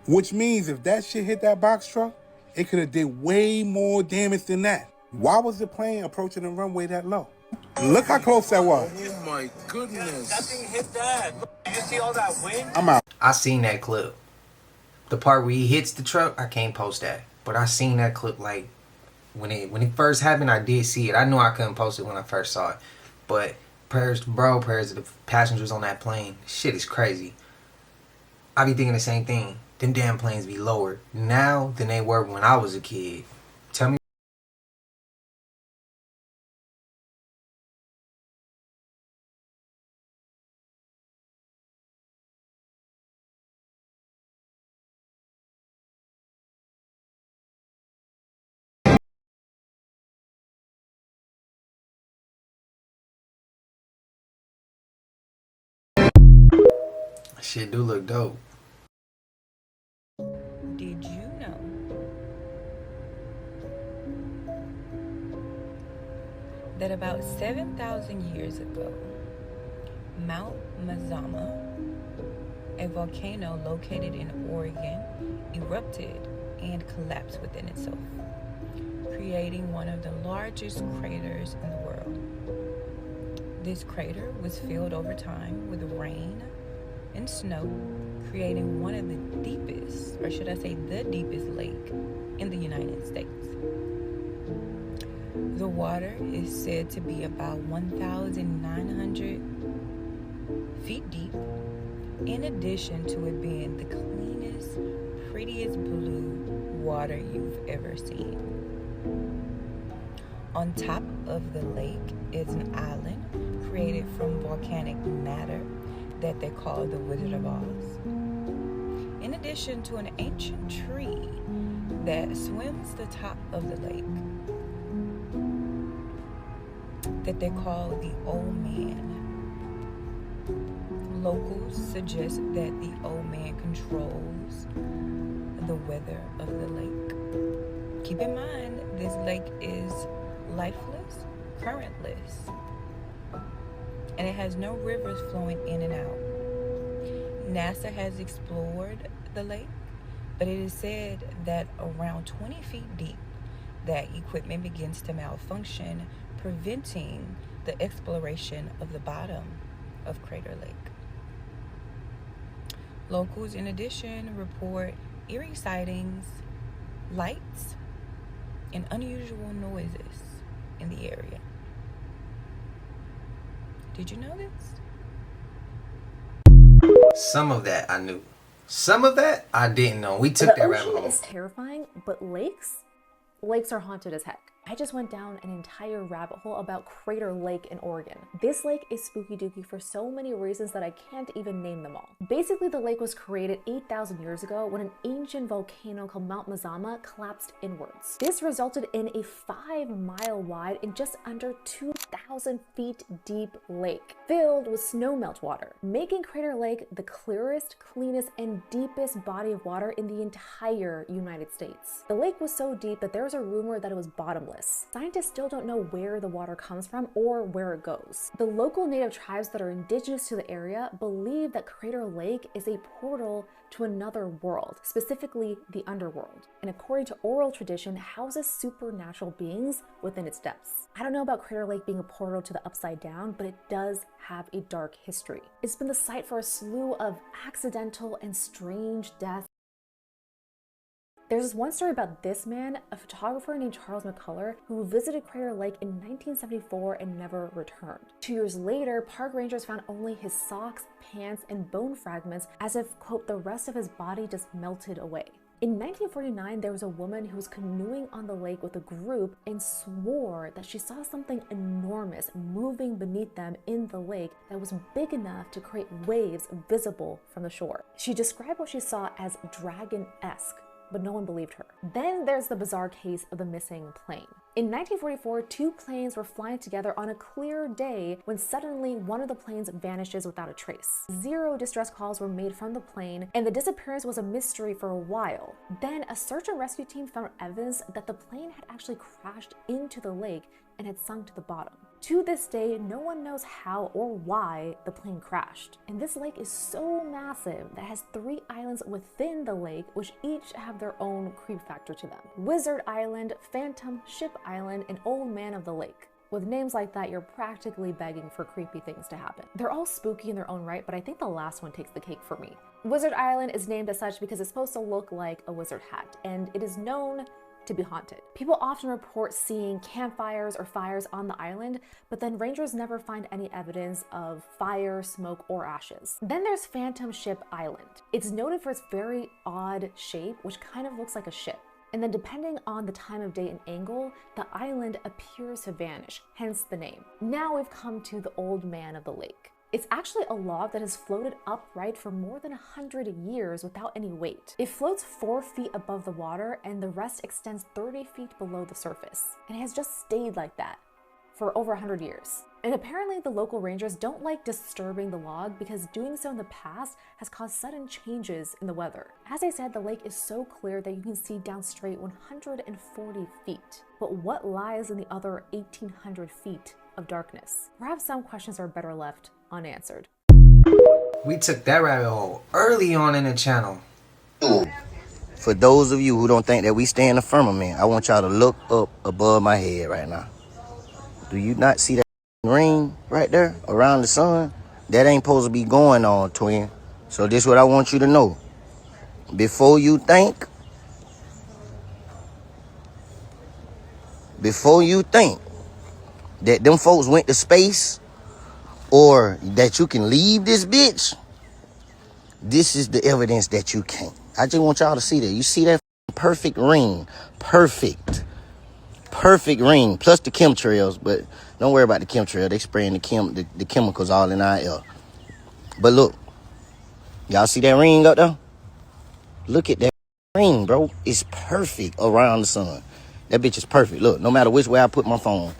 Which means if that shit hit that box truck, It could have did way more damage than that. Why was the plane approaching the runway that low? Look how close that was. Oh my goodness. That thing hit that. Did you see all that wind? I'm out. I seen that clip. The part where he hits the truck, I can't post that. But I seen that clip like when it first happened, I did see it. I knew I couldn't post it when I first saw it. But prayers to the passengers on that plane. Shit is crazy. I be thinking the same thing. Them damn planes be lower now than they were when I was a kid. Tell me. Shit do look dope. Did you know that about 7,000 years ago, Mount Mazama, a volcano located in Oregon, erupted and collapsed within itself, creating one of the largest craters in the world. This crater was filled over time with rain and snow, creating one of the deepest, or should I say the deepest lake in the United States. The water is said to be about 1,900 feet deep, in addition to it being the cleanest, prettiest blue water you've ever seen. On top of the lake is an island created from volcanic matter that they call the Wizard of Oz. In addition to an ancient tree that swims the top of the lake that they call the Old Man. Locals suggest that the Old Man controls the weather of the lake. Keep in mind, this lake is lifeless, currentless, and it has no rivers flowing in and out. NASA has explored the lake, but it is said that around 20 feet deep, that equipment begins to malfunction, preventing the exploration of the bottom of Crater Lake. Locals, in addition, report eerie sightings, lights, and unusual noises in the area. Did you know this? Some of that I knew. Some of that I didn't know. We took that rabbit The hole. ocean is terrifying, but lakes are haunted as heck. I just went down an entire rabbit hole about Crater Lake in Oregon. This lake is spooky dooky for so many reasons that I can't even name them all. Basically, the lake was created 8,000 years ago when an ancient volcano called Mount Mazama collapsed inwards. This resulted in a 5-mile wide and just under 2,000 feet deep lake filled with snow melt water, making Crater Lake the clearest, cleanest, and deepest body of water in the entire United States. The lake was so deep that there's a rumor that it was bottomless. Scientists still don't know where the water comes from or where it goes. The local native tribes that are indigenous to the area believe that Crater Lake is a portal to another world, specifically the underworld, and according to oral tradition, houses supernatural beings within its depths. I don't know about Crater Lake being a portal to the upside down, but it does have a dark history. It's been the site for a slew of accidental and strange deaths. There's this one story about this man, a photographer named Charles McCullough, who visited Crater Lake in 1974 and never returned. 2 years later, park rangers found only his socks, pants, and bone fragments, as if, quote, the rest of his body just melted away. In 1949, there was a woman who was canoeing on the lake with a group and swore that she saw something enormous moving beneath them in the lake that was big enough to create waves visible from the shore. She described what she saw as dragon-esque, but no one believed her. Then there's the bizarre case of the missing plane. In 1944, 2 planes were flying together on a clear day when suddenly one of the planes vanishes without a trace. 0 distress calls were made from the plane, and the disappearance was a mystery for a while. Then a search and rescue team found evidence that the plane had actually crashed into the lake and had sunk to the bottom. To this day, no one knows how or why the plane crashed. And this lake is so massive that it has 3 islands within the lake, which each have their own creep factor to them. Wizard Island, Phantom, Ship Island, and Old Man of the Lake. With names like that, you're practically begging for creepy things to happen. They're all spooky in their own right, but I think the last one takes the cake for me. Wizard Island is named as such because it's supposed to look like a wizard hat, and it is known to be haunted. People often report seeing campfires or fires on the island, but then rangers never find any evidence of fire, smoke, or ashes. Then there's Phantom Ship Island. It's noted for its very odd shape, which kind of looks like a ship. And then depending on the time of day and angle, the island appears to vanish, hence the name. Now we've come to the Old Man of the Lake. It's actually a log that has floated upright for more than 100 years without any weight. It floats 4 feet above the water and the rest extends 30 feet below the surface. And it has just stayed like that for over 100 years. And apparently the local rangers don't like disturbing the log because doing so in the past has caused sudden changes in the weather. As I said, the lake is so clear that you can see down straight 140 feet. But what lies in the other 1,800 feet of darkness? Perhaps some questions are better left unanswered. We took that rabbit hole early on in the channel. For those of you who don't think that we stay in the firmament, I want y'all to look up above my head right now. Do you not see that ring right there around the sun? That ain't supposed to be going on, twin. So this is what I want you to know. Before you think that them folks went to space or that you can leave this bitch, this is the evidence that you can't. I just want y'all to see that. You see that perfect ring? Perfect ring, plus the chemtrails, but don't worry about the chemtrail. They spraying the chemicals all in our air. But look, y'all see that ring up there? Look at that ring, bro. It's perfect around the sun. That bitch is perfect. Look, no matter which way I put my phone,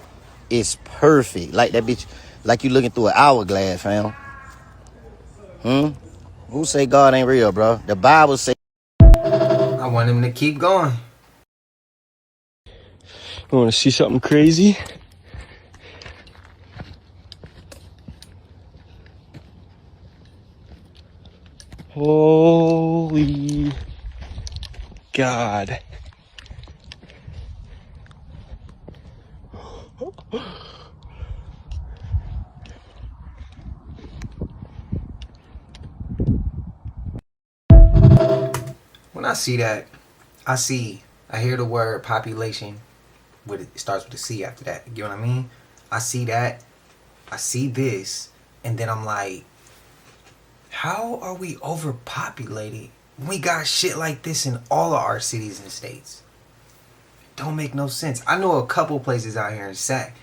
it's perfect. Like that bitch, like you looking through an hourglass, fam. Who say God ain't real, bro? The Bible say. I want him to keep going. You want to see something crazy? Holy God. When I see that, I hear the word population. It starts with a C after that. You know what I mean? I see that. I see this. And then I'm like, how are we overpopulated? We got shit like this in all of our cities and states. Don't make no sense. I know a couple places out here in Sac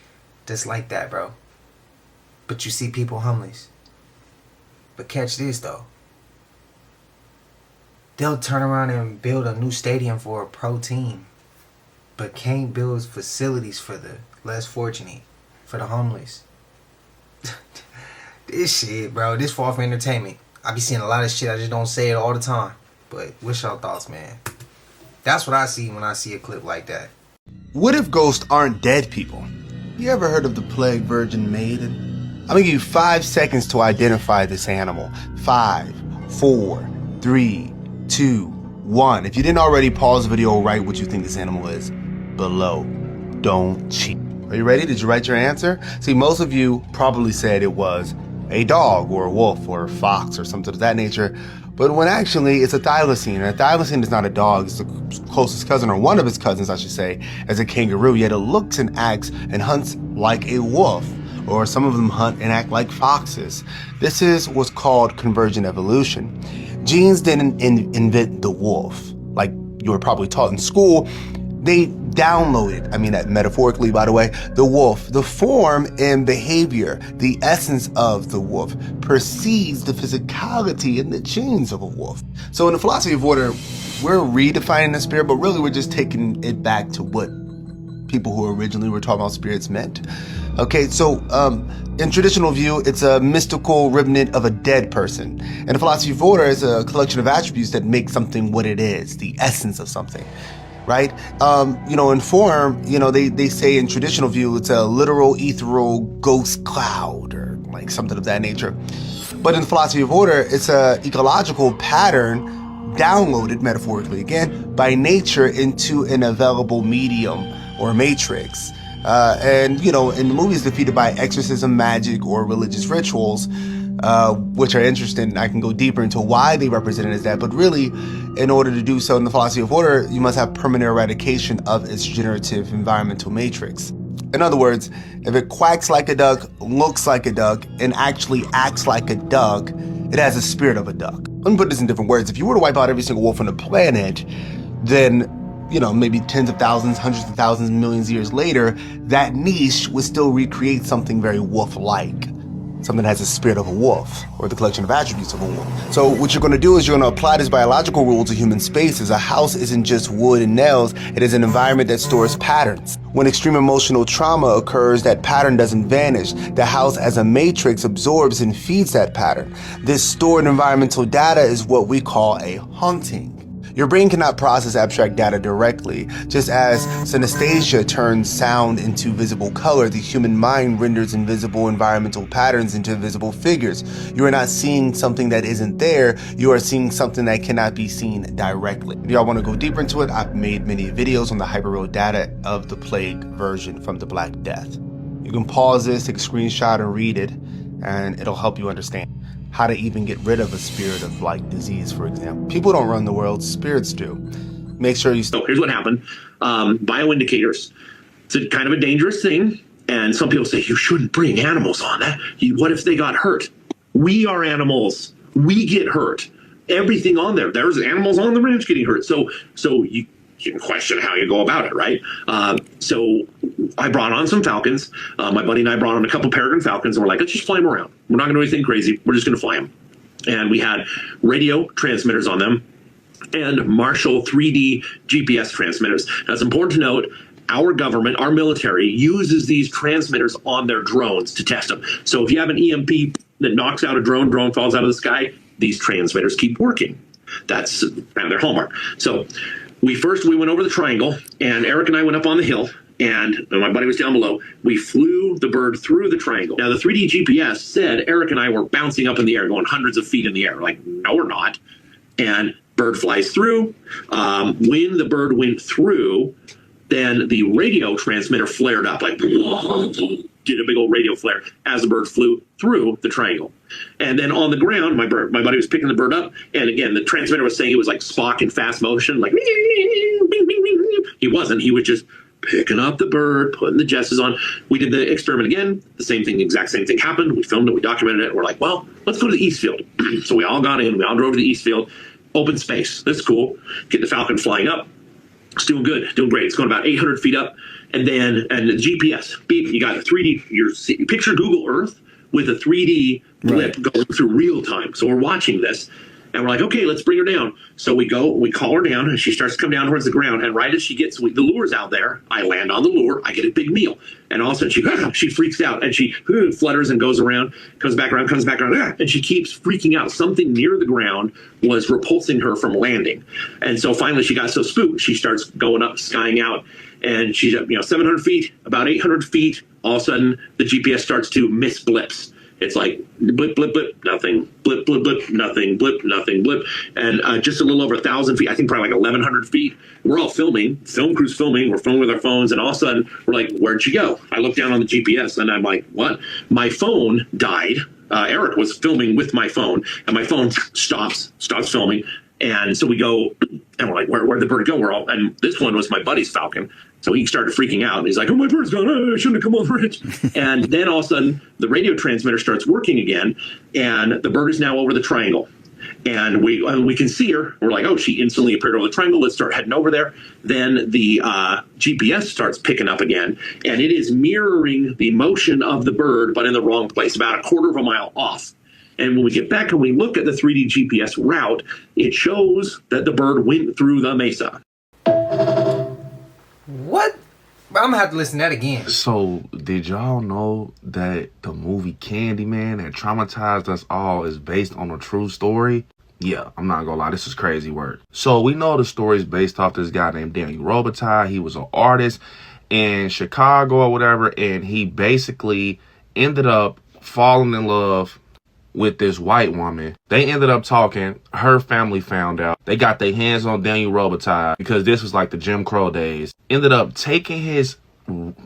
that's like that, bro. But you see people homeless. But catch this, though. They'll turn around and build a new stadium for a pro team, but can't build facilities for the less fortunate, for the homeless. This shit, bro, this fall for entertainment. I be seeing a lot of shit, I just don't say it all the time. But what's y'all thoughts, man? That's what I see when I see a clip like that. What if ghosts aren't dead people? You ever heard of the plague virgin maiden? I'm gonna give you 5 seconds to identify this animal. 5, 4, 3, 2, 1. If you didn't already, pause the video, write what you think this animal is below. Don't cheat. Are you ready? Did you write your answer? See, most of you probably said it was a dog or a wolf or a fox or something of that nature, but when actually it's a thylacine, and a thylacine is not a dog, it's the closest cousin, or one of its cousins, I should say, as a kangaroo, yet it looks and acts and hunts like a wolf, or some of them hunt and act like foxes. This is what's called convergent evolution. Genes didn't invent the wolf, like you were probably taught in school. They downloaded, I mean that metaphorically by the way, the wolf, the form and behavior, the essence of the wolf precedes the physicality and the genes of a wolf. So in the philosophy of order, we're redefining the spirit, but really we're just taking it back to what people who originally were talking about spirits meant. Okay, so in traditional view, it's a mystical remnant of a dead person. And the philosophy of order is a collection of attributes that make something what it is, the essence of something. right? In form, they say in traditional view, it's a literal ethereal ghost cloud or like something of that nature. But in the philosophy of order, it's a ecological pattern downloaded, metaphorically again, by nature into an available medium or matrix. In the movies defeated by exorcism, magic, or religious rituals, which are interesting. I can go deeper into why they represent it as that, but really, in order to do so in the philosophy of order, you must have permanent eradication of its generative environmental matrix. In other words, if it quacks like a duck, looks like a duck, and actually acts like a duck, it has the spirit of a duck. Let me put this in different words. If you were to wipe out every single wolf on the planet, then maybe tens of thousands, hundreds of thousands, millions of years later, that niche would still recreate something very wolf-like. Something that has the spirit of a wolf, or the collection of attributes of a wolf. So what you're going to do is you're going to apply this biological rule to human spaces. A house isn't just wood and nails, it is an environment that stores patterns. When extreme emotional trauma occurs, that pattern doesn't vanish. The house as a matrix absorbs and feeds that pattern. This stored environmental data is what we call a haunting. Your brain cannot process abstract data directly. Just as synesthesia turns sound into visible color, the human mind renders invisible environmental patterns into visible figures. You are not seeing something that isn't there. You are seeing something that cannot be seen directly. If y'all want to go deeper into it, I've made many videos on the hyperreal data of the plague version from the Black Death. You can pause this, take a screenshot, and read it, and it'll help you understand how to even get rid of a spirit of like disease, for example. People don't run the world, spirits do. Make sure you... So here's what happened. Bioindicators. It's a kind of a dangerous thing. And some people say, you shouldn't bring animals on that. What if they got hurt? We are animals. We get hurt. Everything on there. There's animals on the ranch getting hurt. So you can question how you go about it, right? So I brought on some falcons. My buddy and I brought on a couple peregrine falcons, and we're like, let's just fly them around. We're not going to do anything crazy. We're just going to fly them. And we had radio transmitters on them and Marshall 3D GPS transmitters. Now, it's important to note, our government, our military, uses these transmitters on their drones to test them. So if you have an EMP that knocks out a drone falls out of the sky, these transmitters keep working. That's kind of their hallmark. So we went over the triangle, and Eric and I went up on the hill, and my buddy was down below. We flew the bird through the triangle. Now, the 3D GPS said Eric and I were bouncing up in the air, going hundreds of feet in the air. Like, no, we're not. And bird flies through. When the bird went through, then the radio transmitter flared up, like, did a big old radio flare as the bird flew through the triangle. And then on the ground, my buddy was picking the bird up, and again, the transmitter was saying it was like Spock in fast motion, like, he wasn't. He was just picking up the bird, putting the jesses on. We did the experiment again. The exact same thing happened. We filmed it, we documented it. We're like, well, let's go to the East Field. So we all got in, we all drove to the East Field. Open space. That's cool. Get the Falcon flying up. It's doing good, doing great. It's going about 800 feet up. And then, and the GPS, beep, you got a 3D, you picture Google Earth with a 3D blip going through real time. So we're watching this, and we're like, okay, let's bring her down. So we call her down, and she starts to come down towards the ground. And right as she gets, the lure's out there, I land on the lure, I get a big meal. And all of a sudden she freaks out, and she flutters and goes around, comes back around, and she keeps freaking out. Something near the ground was repulsing her from landing. And so finally she got so spooked, she starts going up, skying out. And she's up, 700 feet, about 800 feet. All of a sudden, the GPS starts to miss blips. It's like blip, blip, blip, nothing, blip, blip, blip, nothing, blip, nothing, blip. And just a little over 1,000 feet, I think probably like 1,100 feet. We're all filming, film crew's filming, we're filming with our phones, and all of a sudden, we're like, where'd she go? I look down on the GPS, and I'm like, what? My phone died. Eric was filming with my phone, and my phone stops filming. And so we go, and we're like, where'd the bird go? And this one was my buddy's falcon. So he started freaking out. And he's like, oh, my bird's gone. I shouldn't have come over it. And then all of a sudden, the radio transmitter starts working again. And the bird is now over the triangle. And we can see her. We're like, oh, she instantly appeared over the triangle. Let's start heading over there. Then the GPS starts picking up again. And it is mirroring the motion of the bird, but in the wrong place, about a quarter of a mile off. And when we get back and we look at the 3D GPS route, it shows that the bird went through the mesa. What? I'm gonna have to listen to that again. So, did y'all know that the movie Candyman that traumatized us all is based on a true story? Yeah, I'm not gonna lie, this is crazy work. So we know the story is based off this guy named Daniel Robitaille. He was an artist in Chicago or whatever, and he basically ended up falling in love with this white woman. They ended up talking. Her family found out. They got their hands on Daniel Robitaille because this was like the Jim Crow days. Ended up taking his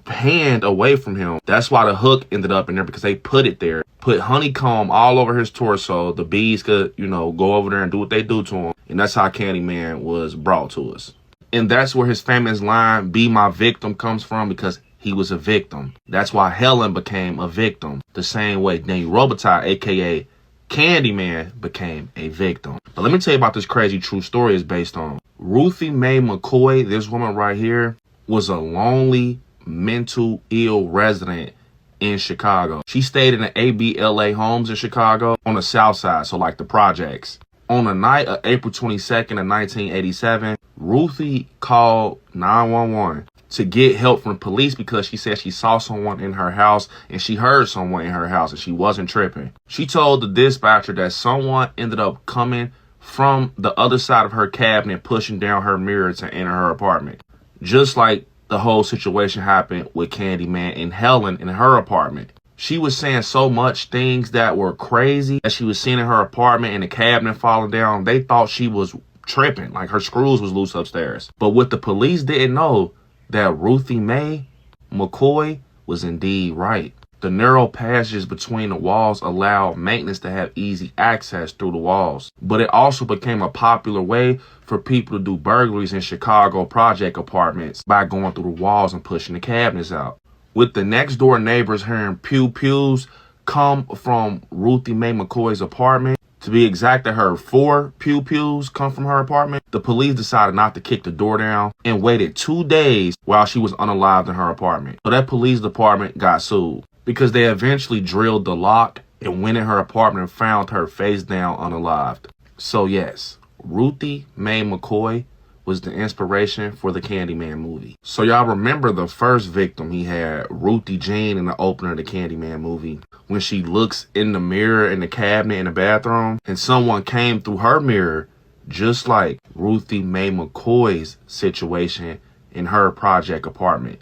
hand away from him. That's why the hook ended up in there, because they put it there. Put honeycomb all over his torso. The bees could, go over there and do what they do to him. And that's how Candyman was brought to us. And that's where his famous line, "Be my victim," comes from, because he was a victim. That's why Helen became a victim. The same way Daniel Robitaille, aka Candyman, became a victim. But let me tell you about this crazy true story it's based on. Ruthie Mae McCoy, this woman right here, was a lonely, mental ill resident in Chicago. She stayed in the ABLA homes in Chicago on the south side, so like the projects. On the night of April 22nd of 1987, Ruthie called 911 to get help from police because she said she saw someone in her house and she heard someone in her house and she wasn't tripping. She told the dispatcher that someone ended up coming from the other side of her cabinet, pushing down her mirror to enter her apartment. Just like the whole situation happened with Candyman and Helen in her apartment. She was saying so much things that were crazy that she was seeing in her apartment and the cabinet falling down. They thought she was tripping, like her screws was loose upstairs. But what the police didn't know, that Ruthie Mae McCoy was indeed right. The narrow passages between the walls allowed maintenance to have easy access through the walls. But it also became a popular way for people to do burglaries in Chicago project apartments by going through the walls and pushing the cabinets out. With the next door neighbors hearing pew-pews come from Ruthie Mae McCoy's apartment, to be exact, I heard 4 pew-pews come from her apartment. The police decided not to kick the door down and waited 2 days while she was unalived in her apartment. So that police department got sued because they eventually drilled the lock and went in her apartment and found her face down unalived. So yes, Ruthie Mae McCoy was the inspiration for the Candyman movie. So y'all remember the first victim he had, Ruthie Jean, in the opener of the Candyman movie, when she looks in the mirror in the cabinet in the bathroom and someone came through her mirror, just like Ruthie Mae McCoy's situation in her project apartment.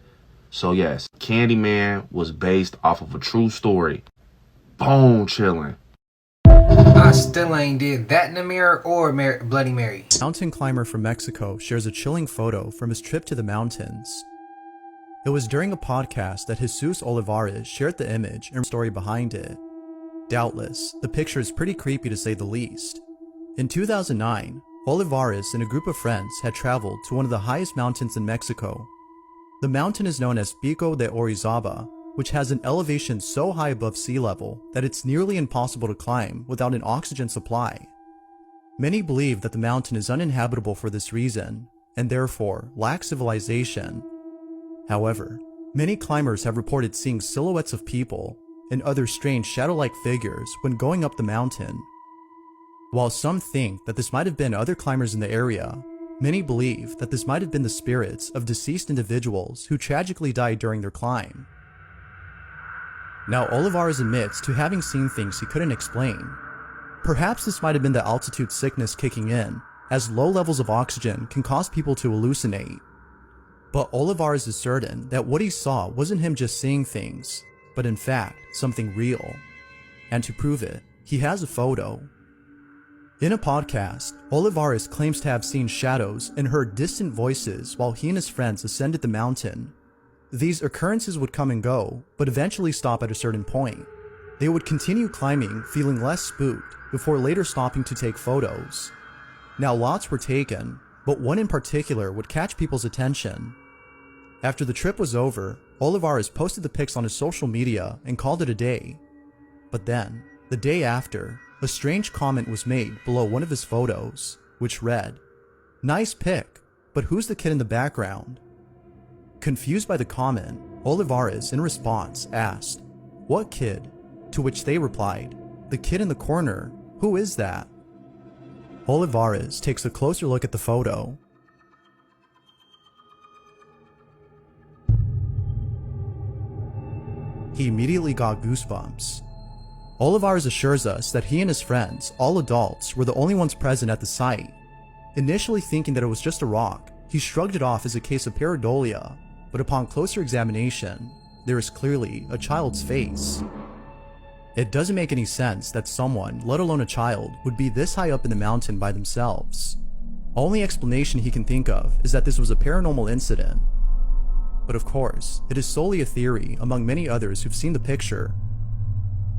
So yes, Candyman was based off of a true story. Bone chilling. I still ain't did that in the mirror or Bloody Mary. Mountain climber from Mexico shares a chilling photo from his trip to the mountains. It was during a podcast that Jesus Olivares shared the image and story behind it. Doubtless, the picture is pretty creepy to say the least. In 2009, Olivares and a group of friends had traveled to one of the highest mountains in Mexico. The mountain is known as Pico de Orizaba, which has an elevation so high above sea level that it's nearly impossible to climb without an oxygen supply. Many believe that the mountain is uninhabitable for this reason, and therefore lacks civilization. However, many climbers have reported seeing silhouettes of people and other strange shadow-like figures when going up the mountain. While some think that this might have been other climbers in the area, many believe that this might have been the spirits of deceased individuals who tragically died during their climb. Now, Olivares admits to having seen things he couldn't explain. Perhaps this might have been the altitude sickness kicking in, as low levels of oxygen can cause people to hallucinate. But Olivares is certain that what he saw wasn't him just seeing things, but in fact, something real. And to prove it, he has a photo. In a podcast, Olivares claims to have seen shadows and heard distant voices while he and his friends ascended the mountain. These occurrences would come and go, but eventually stop at a certain point. They would continue climbing, feeling less spooked, before later stopping to take photos. Now, lots were taken, but one in particular would catch people's attention. After the trip was over, Olivares posted the pics on his social media and called it a day. But then, the day after, a strange comment was made below one of his photos, which read, "Nice pic, but who's the kid in the background?" Confused by the comment, Olivares, in response, asked, "What kid?" To which they replied, "The kid in the corner. Who is that?" Olivares takes a closer look at the photo. He immediately got goosebumps. Olivares assures us that he and his friends, all adults, were the only ones present at the site. Initially thinking that it was just a rock, he shrugged it off as a case of pareidolia, but upon closer examination, there is clearly a child's face. It doesn't make any sense that someone, let alone a child, would be this high up in the mountain by themselves. Only explanation he can think of is that this was a paranormal incident. But of course, it is solely a theory among many others who've seen the picture.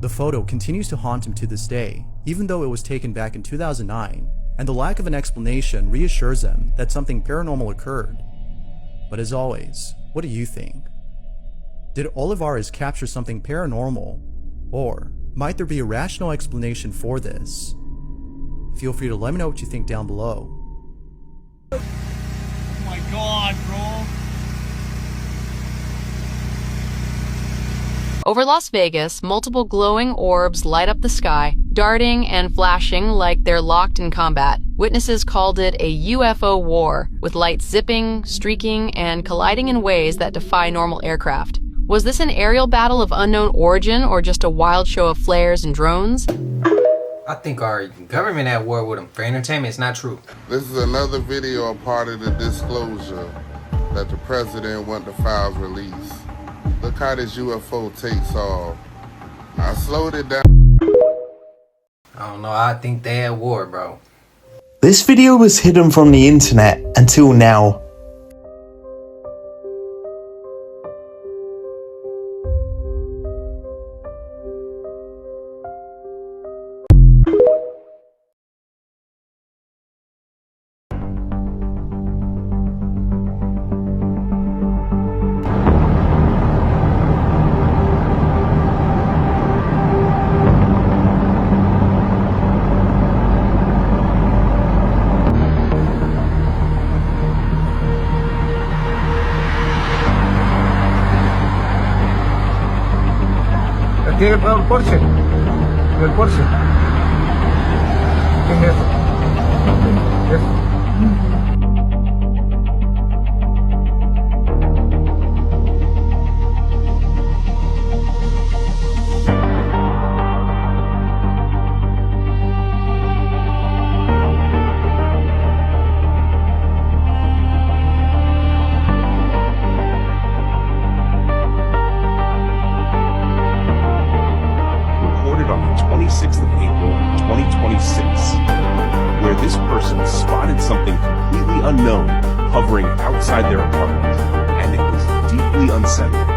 The photo continues to haunt him to this day, even though it was taken back in 2009, and the lack of an explanation reassures him that something paranormal occurred. But as always, what do you think? Did Olivares capture something paranormal? Or might there be a rational explanation for this? Feel free to let me know what you think down below. Oh my god, bro. Over Las Vegas, multiple glowing orbs light up the sky, darting and flashing like they're locked in combat. Witnesses called it a UFO war, with lights zipping, streaking, and colliding in ways that defy normal aircraft. Was this an aerial battle of unknown origin or just a wild show of flares and drones? I think our government at war with them for entertainment is not true. This is another video, a part of the disclosure that the president want the files released. Look how this UFO takes off. I slowed it down. I don't know, I think they at war, bro. This video was hidden from the internet until now. Tiene el Porsche. El Porsche. ¿Qué es eso? Eso. On the 26th of April, 2026, where this person spotted something completely unknown hovering outside their apartment, and it was deeply unsettling.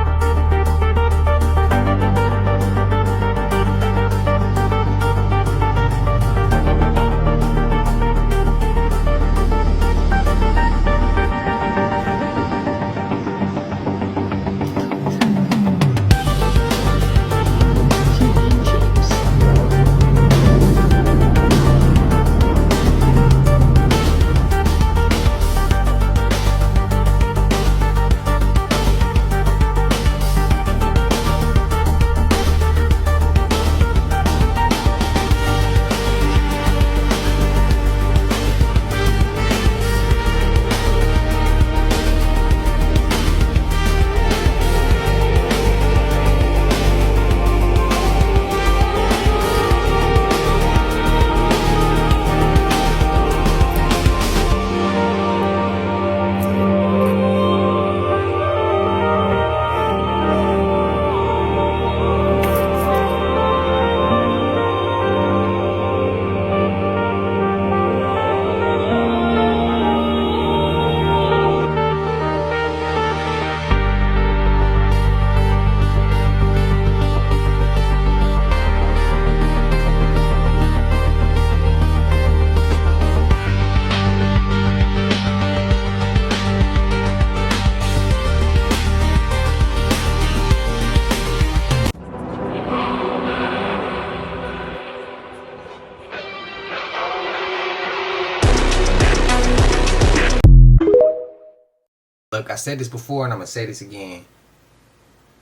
Look, I said this before and I'm gonna say this again.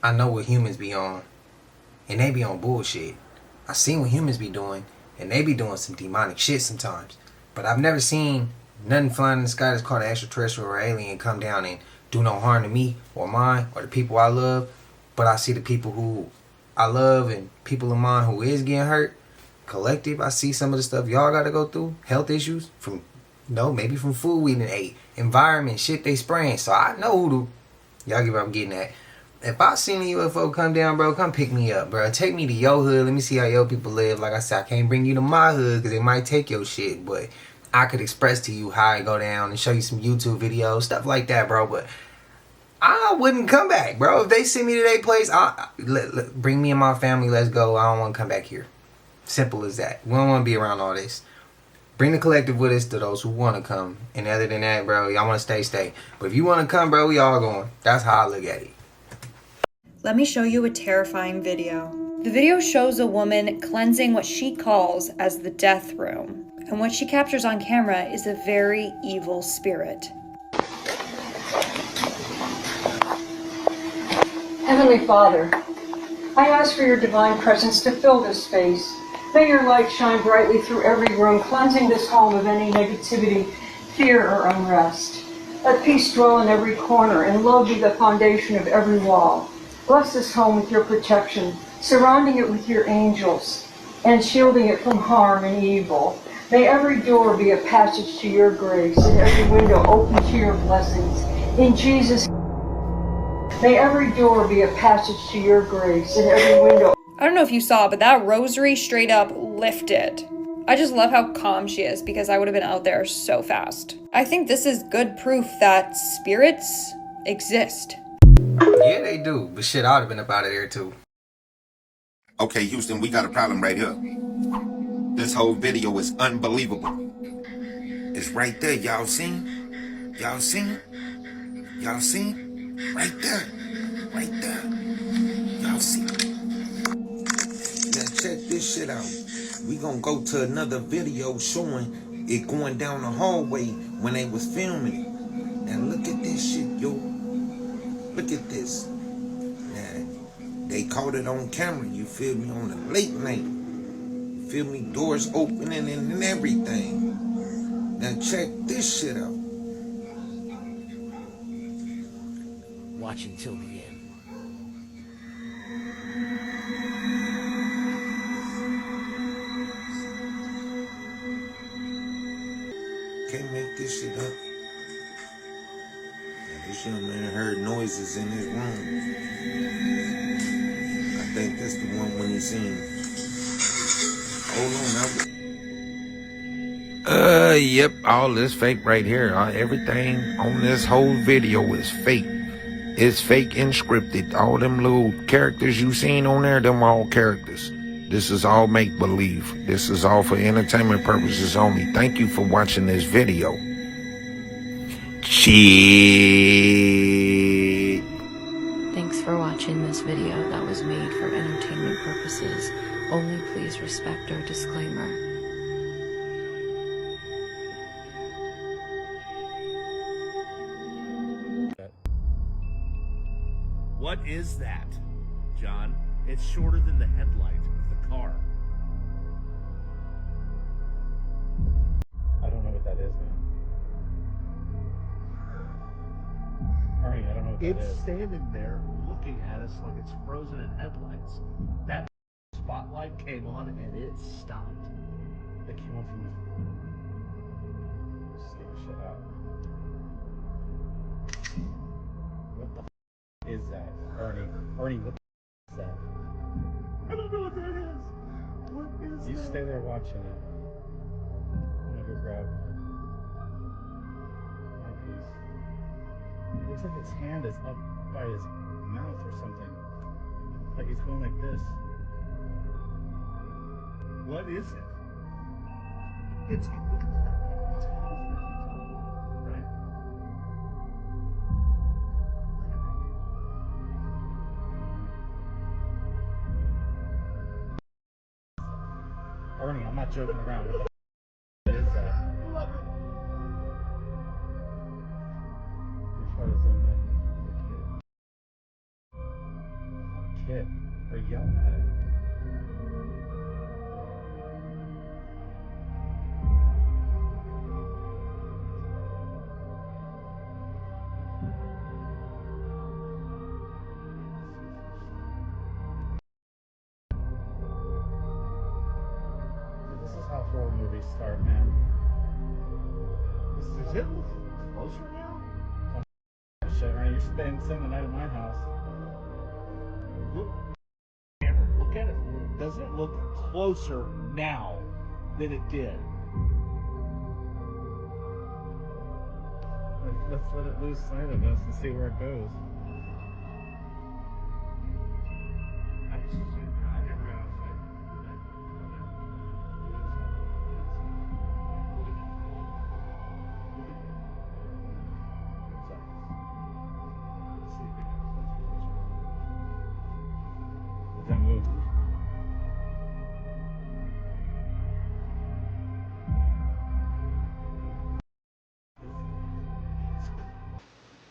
I know what humans be on, and they be on bullshit. I seen what humans be doing, and they be doing some demonic shit sometimes. But I've never seen nothing flying in the sky that's called an extraterrestrial or alien come down and do no harm to me or mine or the people I love. But I see the people who I love and people of mine who is getting hurt, collective, I see some of the stuff y'all got to go through, health issues from, maybe from food we done ate, environment, shit they spraying. So I know who to, y'all get what I'm getting at. If I seen a UFO come down, bro, come pick me up, bro. Take me to your hood. Let me see how your people live. Like I said, I can't bring you to my hood because they might take your shit, but I could express to you how it go down and show you some YouTube videos, stuff like that, bro. But I wouldn't come back, bro. If they send me to their place, bring me and my family. Let's go. I don't want to come back here. Simple as that. We don't want to be around all this. Bring the collective with us to those who want to come. And other than that, bro, y'all want to stay. But if you want to come, bro, we all going. That's how I look at it. Let me show you a terrifying video. The video shows a woman cleansing what she calls as the death room. And what she captures on camera is a very evil spirit. Heavenly Father, I ask for your divine presence to fill this space. May your light shine brightly through every room, cleansing this home of any negativity, fear, or unrest. Let peace dwell in every corner and love be the foundation of every wall. Bless this home with your protection, surrounding it with your angels, and shielding it from harm and evil. May every door be a passage to your grace, and every window open to your blessings. In Jesus' may every door be a passage to your grace, and every window. I don't know if you saw, but that rosary straight up lifted. I just love how calm she is because I would have been out there so fast. I think this is good proof that spirits exist. Yeah, they do. But shit, I would have been up out of there too. Okay, Houston, we got a problem right here. This whole video is unbelievable. It's right there, y'all seen? Y'all seen? Y'all seen? Right there. Right there. Y'all see? Now check this shit out. We gonna go to another video showing it going down the hallway when they was filming it. Now look at this shit, yo. Look at this. Now, they caught it on camera, you feel me, on the late night. You feel me, doors opening and everything. Now check this shit out. Watch until the end. Can't make this shit up. Now, this young man heard noises in his room. I think that's the one when he seen. Hold on now. Yep, all this fake right here. Everything on this whole video is fake. It's fake and scripted. All them little characters you seen on there, them all characters. This is all make-believe. This is all for entertainment purposes only. Thank you for watching this video. Shit. Thanks for watching this video that was made for entertainment purposes. Only please respect our disclaimer. What is that, John? It's shorter than the headlight of the car. I don't know what that is, man. Arnie, I don't know what that is. It's standing there looking at us like it's frozen in headlights. That spotlight came on and it stopped. It came on from the... Just get the shit out. What the is that? Arnie, what the is that? I don't know what that is. What is You that? stay there watching it. I'm gonna go grab one of these. It looks like his hand is up by his mouth or something. Like he's going like this. What is it? It's right? Arnie, I'm not joking around. What the is that? Try to zoom in. Kid, are you yelling at it? Does it look closer now? Oh, shit, right? You're spending the night at my house. Look at it. Does it look closer now than it did? Let's let it lose sight of us and see where it goes. I never got outside. Does that move?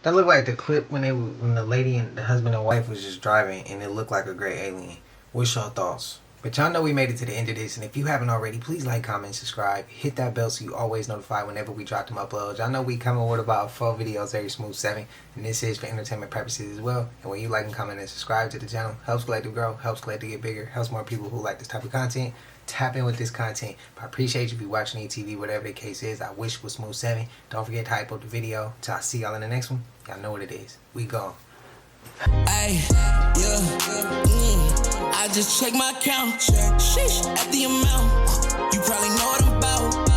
That looked like the clip when the lady and the husband and wife was just driving and it looked like a gray alien. What's your thoughts? But y'all know we made it to the end of this, and if you haven't already, please like, comment, subscribe, hit that bell so you always notified whenever we drop them uploads. Y'all know we coming with about 4 videos every smooth 7, and this is for entertainment purposes as well. And when you like and comment and subscribe to the channel, helps Collective grow, helps Collective get bigger, helps more people who like this type of content tap in with this content. But I appreciate you if you're watching ETV, whatever the case is. I wish it was smooth 7. Don't forget to hype up the video. Till I see y'all in the next one. Y'all know what it is. We gone. Ay, yeah, I just check my account. Sheesh, at the amount. You probably know what I'm about.